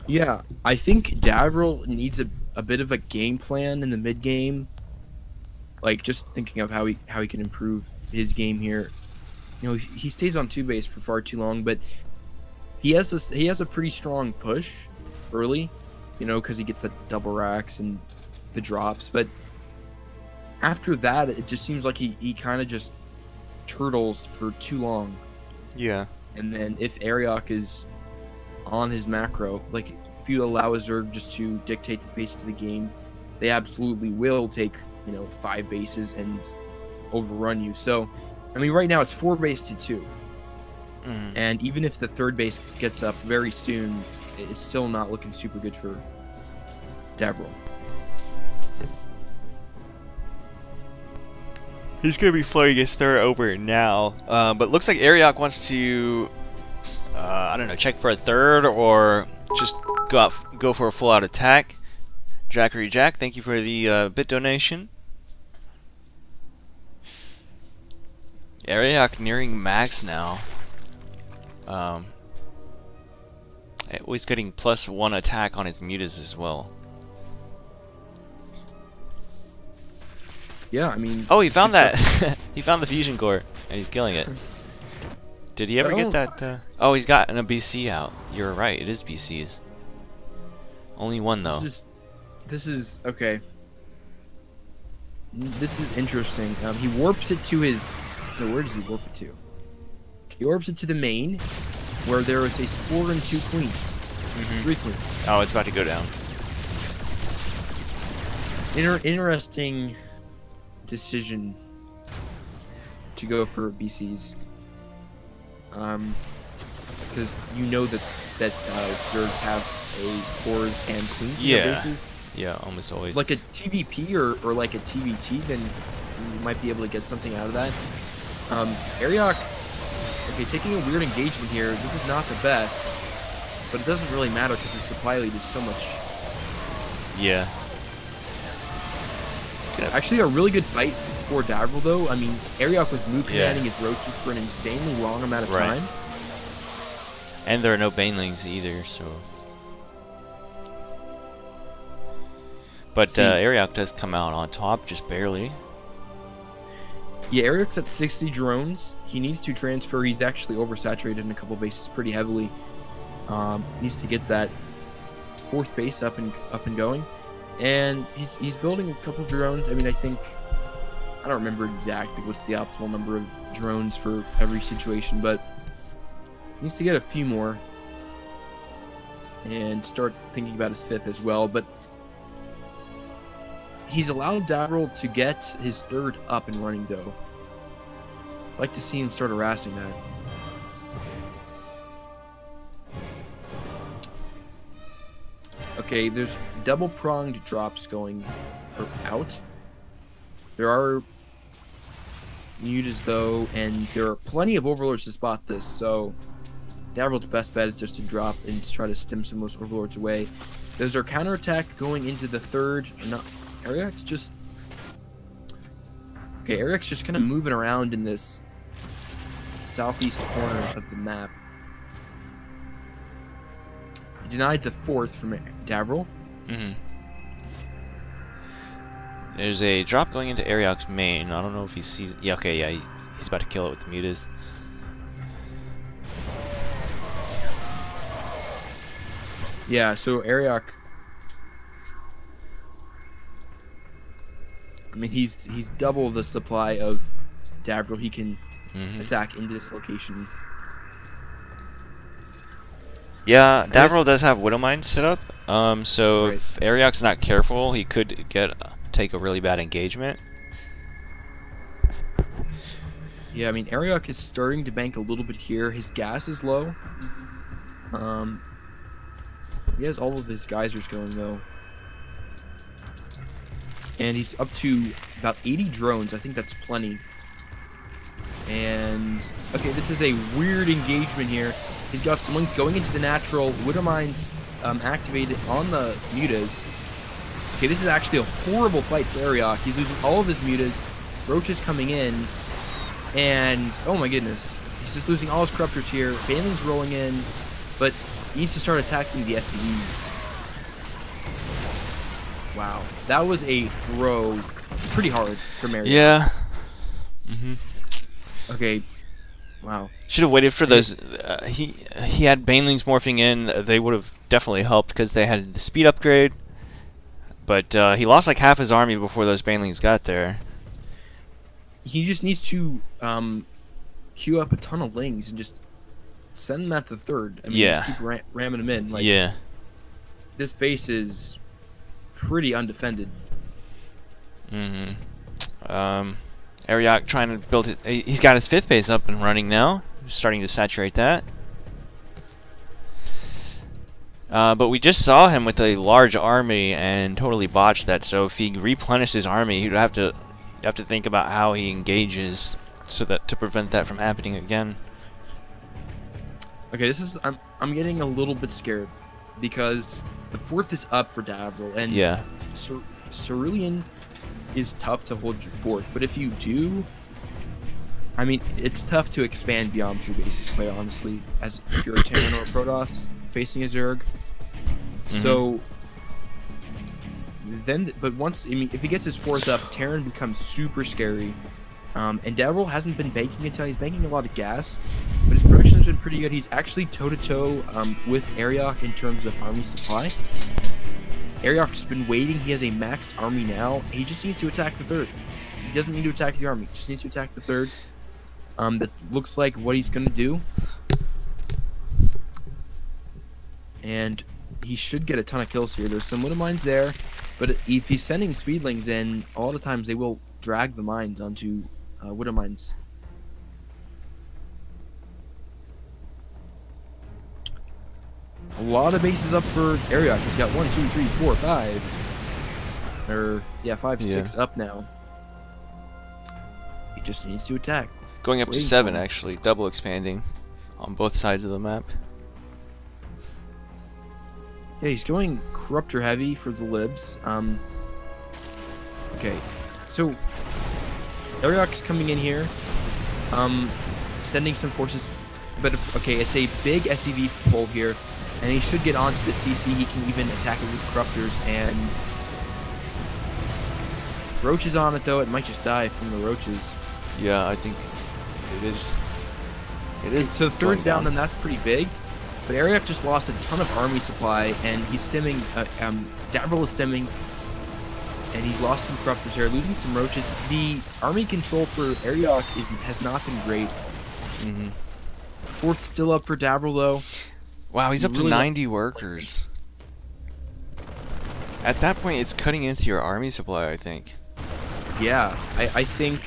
Yeah, I think Davril needs a bit of a game plan in the mid game Like, just thinking of how he can improve his game here. You know, he stays on 2 base for far too long, but he has a pretty strong push early, you know, because he gets the double racks and the drops. But after that, it just seems like he kind of just turtles for too long. Yeah. And then if Arioch is on his macro, like if you allow a Zerg just to dictate the pace of the game, they absolutely will take, you know, 5 bases and overrun you. So, I mean, right now it's 4 base to 2. And even if the 3rd base gets up very soon, it's still not looking super good for Davril. He's going to be floating his third over now. But looks like Arioch wants to, I don't know, check for a third or just go for a full-out attack. Jackery Jack, thank you for the bit donation. Arioch nearing max now. He's getting +1 attack on his mutas as well. Yeah, I mean... Oh, he found that! He found the fusion core, and he's killing it. Did he ever get that? Oh, he's got a BC out. You're right, it is BCs. Only one, though. This is... Okay. This is interesting. He warps it to his... No, where does he warp it to? He warps it to the main, where there is a Spore and 2 queens. 3 queens. Oh, it's about to go down. Interesting decision to go for BCs. Because you know that Zergs have a Spores and Queens in their bases. Yeah, almost always. Like a TVP or like a TVT, then you might be able to get something out of that. Arioch, okay, taking a weird engagement here. This is not the best, but it doesn't really matter because the supply lead is so much. Yeah. Actually, a really good fight for Davril, though. I mean, Arioch was move commanding his roaches for an insanely long amount of time. And there are no banelings either, so. But Arioch does come out on top, just barely. Yeah, Arioch's at 60 drones. He needs to transfer. He's actually oversaturated in a couple bases pretty heavily. Needs to get that 4th base up and going. And he's building a couple drones. I mean, I don't remember exactly what's the optimal number of drones for every situation, but he needs to get a few more and start thinking about his 5th as well. But he's allowed Davril to get his 3rd up and running, though. I'd like to see him start harassing that. Okay, there's double-pronged drops going out. There are mutas, though, and there are plenty of overlords to spot this, so Davril's best bet is just to drop and to try to stem some of those overlords away. There's our counterattack going into the 3rd. No, Arioch's just... Okay, Arioch's just kind of moving around in this southeast corner of the map. He denied the 4th from Davril. There's a drop going into Arioch's main. I don't know if he sees... Yeah, okay, yeah, he's about to kill it with the mutas. Yeah, so Arioch... I mean, he's double the supply of Davril. He can attack into this location. Yeah, Davril does have Widowmine set up, so Right. if Arioch's not careful, he could take a really bad engagement. Yeah, I mean, Arioch is starting to bank a little bit here. His gas is low. He has all of his geysers going, though. And he's up to about 80 drones. I think that's plenty. And, okay, this is a weird engagement here. He's got swings going into the natural. Widowmine's activated on the mutas. Okay, this is actually a horrible fight for Arioch. He's losing all of his mutas. Roach is coming in. And, oh my goodness. He's just losing all his corruptors here. Baneling's rolling in. But he needs to start attacking the SCEs. Wow, that was a throw pretty hard from Arioch. Yeah. Mm-hmm. Okay, wow. Should have waited for those. He had banelings morphing in. They would have definitely helped because they had the speed upgrade. But he lost like half his army before those banelings got there. He just needs to queue up a ton of lings and just send them at the third. I mean, Yeah. just keep ramming them in. Like, Yeah. this base is pretty undefended. Mm-hmm. Arioch trying to build it. He's got his 5th base up and running now. Starting to saturate that. But we just saw him with a large army and totally botched that. So if he replenished his army, he'd have to think about how he engages so that to prevent that from happening again. Okay, this is I'm getting a little bit scared because the 4th is up for Davril, and Yeah. Cerulean is tough to hold your 4th, but if you do, I mean, it's tough to expand beyond 3 bases, quite honestly, as if you're a Terran or a Protoss facing a Zerg. So then, but once, I mean, if he gets his 4th up, Terran becomes super scary. And Davril hasn't been banking a ton. He's banking a lot of gas, but his production's been pretty good. He's actually toe-to-toe with Arioch in terms of army supply. Arioch's been waiting. He has a maxed army now. He just needs to attack the 3rd. He doesn't need to attack the army. He just needs to attack the 3rd. That looks like what he's going to do. And he should get a ton of kills here. There's some Widow Mines there, but if he's sending Speedlings in, a lot of times they will drag the mines onto Widow Mines. A lot of bases up for Arioch. He's got 1, 2, 3, 4, 5. Or, yeah, 5, 6 up now. He just needs to attack. Going up to Waiting 7 for him. actually, double expanding on both sides of the map. Yeah, he's going Corruptor heavy for the libs. Okay, so Arioch's coming in here, sending some forces, but okay, it's a big SCV pull here, and he should get onto the CC. He can even attack it with Corruptors, and Roaches on it though. It might just die from the Roaches. Yeah, I think it is. It is. So 3rd going down, then that's pretty big. But Arioch just lost a ton of army supply, and he's stemming. Davril is stemming, and he lost some Corruptors there, losing some Roaches. The army control for Arioch has not been great. 4th still up for Davril though. Wow, he's up to Really 90 workers. At that point, it's cutting into your army supply, I think. Yeah, I think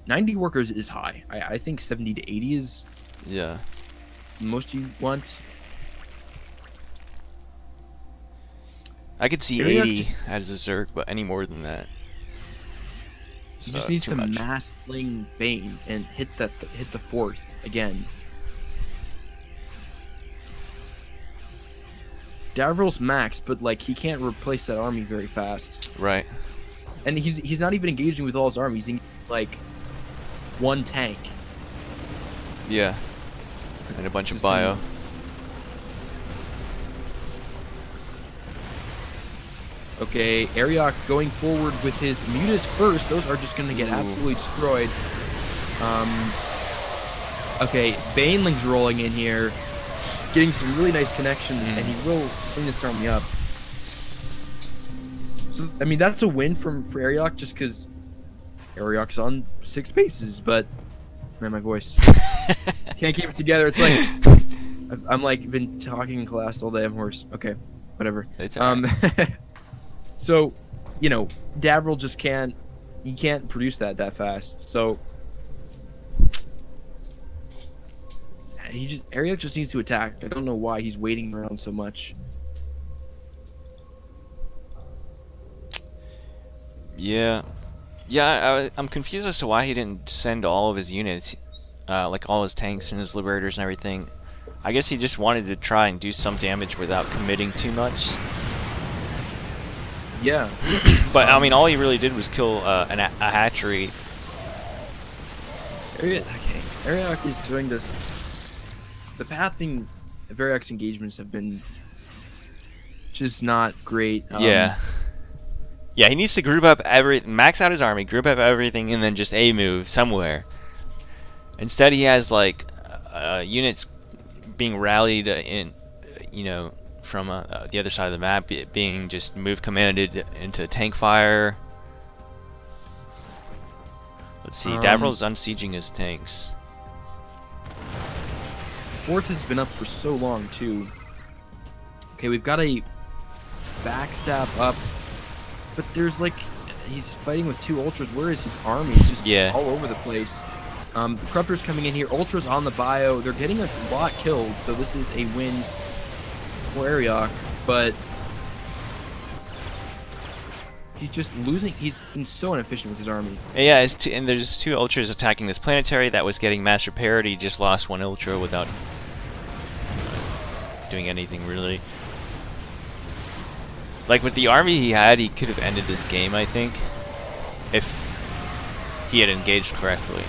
90 workers is high. I think 70 to 80 is Yeah. most you want. I could see Arioch 80 just- as a Zerg, but any more than that. He just needs too to much. mass Sling Bane and hit the 4th again. Davril's max, but like he can't replace that army very fast. Right. And he's not even engaging with all his armies. He's like 1 tank. Yeah. And a bunch of Just bio. Okay, Arioch going forward with his Mutas first. Those are just going to get Ooh. absolutely destroyed. Okay, Baneling's rolling in here, getting some really nice connections, and he will clean this army up. So, I mean, that's a win for Arioch, just because Arioch's on 6 bases, but... Man, my voice. Can't keep it together. It's like... I'm like, been talking in class all day. I'm hoarse. Okay, whatever. It's alright. So, you know, Davril just can't produce that fast. So Arioch just needs to attack. I don't know why he's waiting around so much. Yeah. I'm confused as to why he didn't send all of his units, like all his tanks and his liberators and everything. I guess he just wanted to try and do some damage without committing too much. Yeah. But I mean, all he really did was kill a hatchery. Arioch is doing this. The pathing of Arioch's engagements have been which is not great. Yeah. Yeah, he needs to group up max out his army, group up everything, and then just A move somewhere. Instead, he has like units being rallied from the other side of the map, being just move commanded into tank fire. Let's see, Davril's unsieging his tanks. Fourth has been up for so long too. Okay, we've got a backstab up, but there's like he's fighting with 2 ultras. Where is his army? It's just all over the place. Corruptor's coming in here. Ultras on the bio. They're getting a lot killed, so this is a win for Arioch, but he's just losing. He's been so inefficient with his army. Yeah, and there's 2 ultras attacking this planetary that was getting mass repaired. He just lost 1 ultra without doing anything really. Like with the army he had, he could have ended this game, I think, if he had engaged correctly.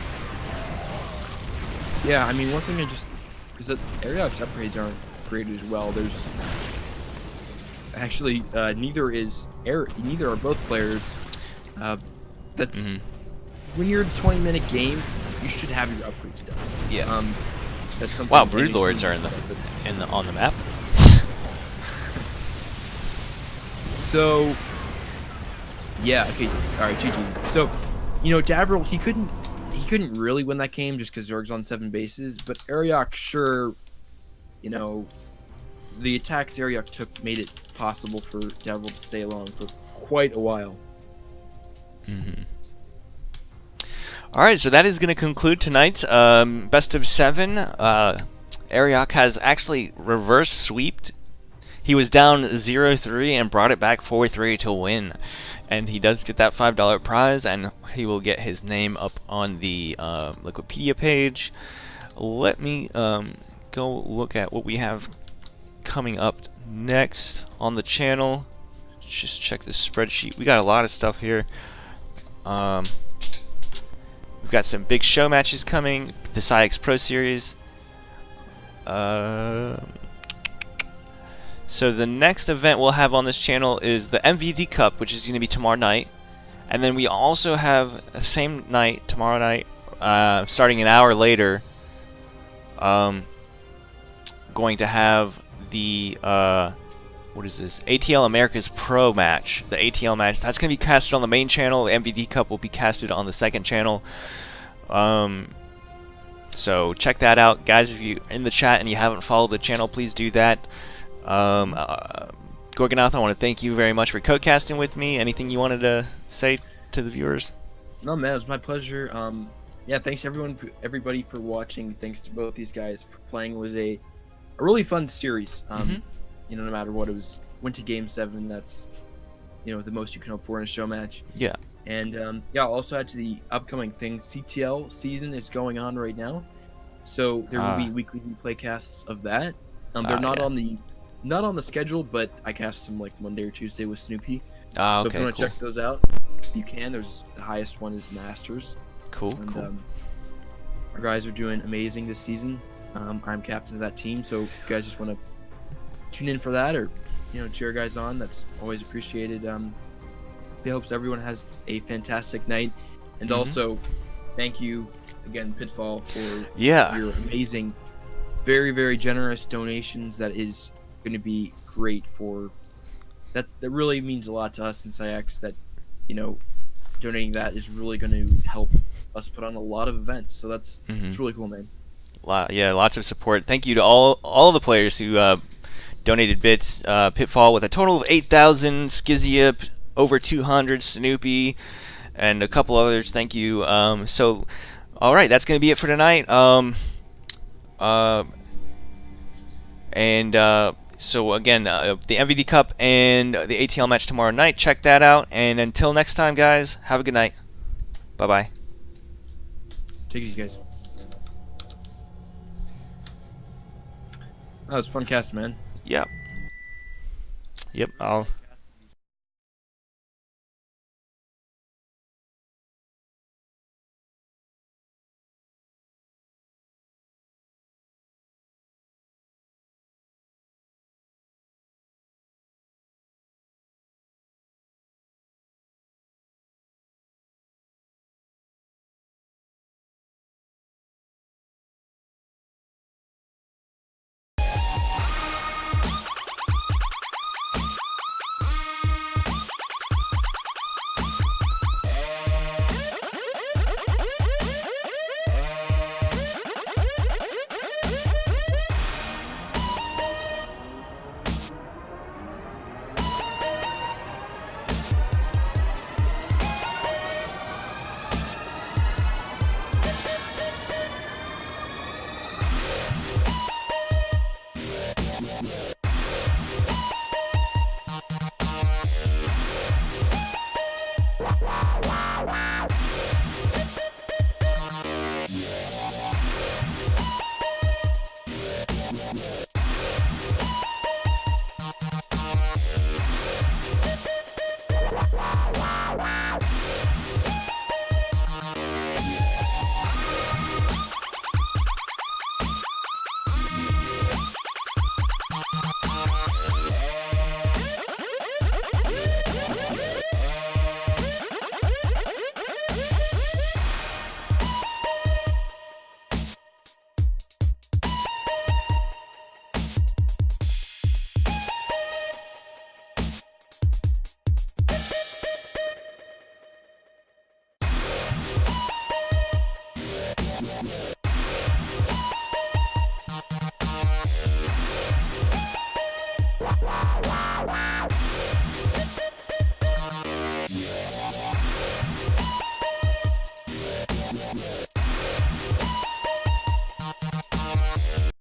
Yeah, I mean, one thing is that Arioch's upgrades aren't great as well. There's actually neither are both players. That's when you're in a 20-minute game, you should have your upgrades done. Yeah. That's something. Wow, Brood Lords are on the map. So, yeah, okay, all right, GG. So, Davril, he couldn't really win that game just because Zerg's on 7 bases, but Arioch, sure, the attacks Arioch took made it possible for Davril to stay along for quite a while. All right, so that is going to conclude tonight's best of 7. Arioch has actually reverse sweeped. He was down 0-3 and brought it back 4-3 to win. And he does get that $5 prize, and he will get his name up on the Wikipedia page. Let me go look at what we have coming up next on the channel. Just check the spreadsheet. We got a lot of stuff here. We've got some big show matches coming. The SciX Pro Series. So the next event we'll have on this channel is the MVD Cup, which is going to be tomorrow night. And then we also have the same night, tomorrow night, starting an hour later, going to have the, what is this? ATL America's Pro match. The ATL match. That's going to be casted on the main channel. The MVD Cup will be casted on the second channel. So check that out. Guys, if you're in the chat and you haven't followed the channel, please do that. Gorgonath, I want to thank you very much for co-casting with me. Anything you wanted to say to the viewers? No, man, it was my pleasure. Yeah, thanks everybody for watching. Thanks to both these guys for playing. It was a really fun series. No matter what, it went to Game 7. That's the most you can hope for in a show match. Yeah. And yeah, I'll also add to the upcoming things. CTL season is going on right now, so there will be weekly replay casts of that. They're not on the schedule, but I cast them like Monday or Tuesday with Snoopy. So if you want to check those out, you can. The highest one is Masters. Cool. Our guys are doing amazing this season. I'm captain of that team, so if you guys just want to tune in for that or cheer guys on, that's always appreciated. I hope everyone has a fantastic night, and also thank you again, Pitfall, for your amazing, very, very generous donations. That is going to be great for that really means a lot to us in SciX. That donating that is really going to help us put on a lot of events. So it's really cool, man. Lots of support. Thank you to all the players who donated bits. Pitfall with a total of 8,000, Skizia over 200, Snoopy, and a couple others. Thank you. So, all right, that's going to be it for tonight. So again, the MVD Cup and the ATL match tomorrow night. Check that out. And until next time, guys, have a good night. Bye-bye. Take it easy, guys. That was fun cast, man. Yep. I'll Bye.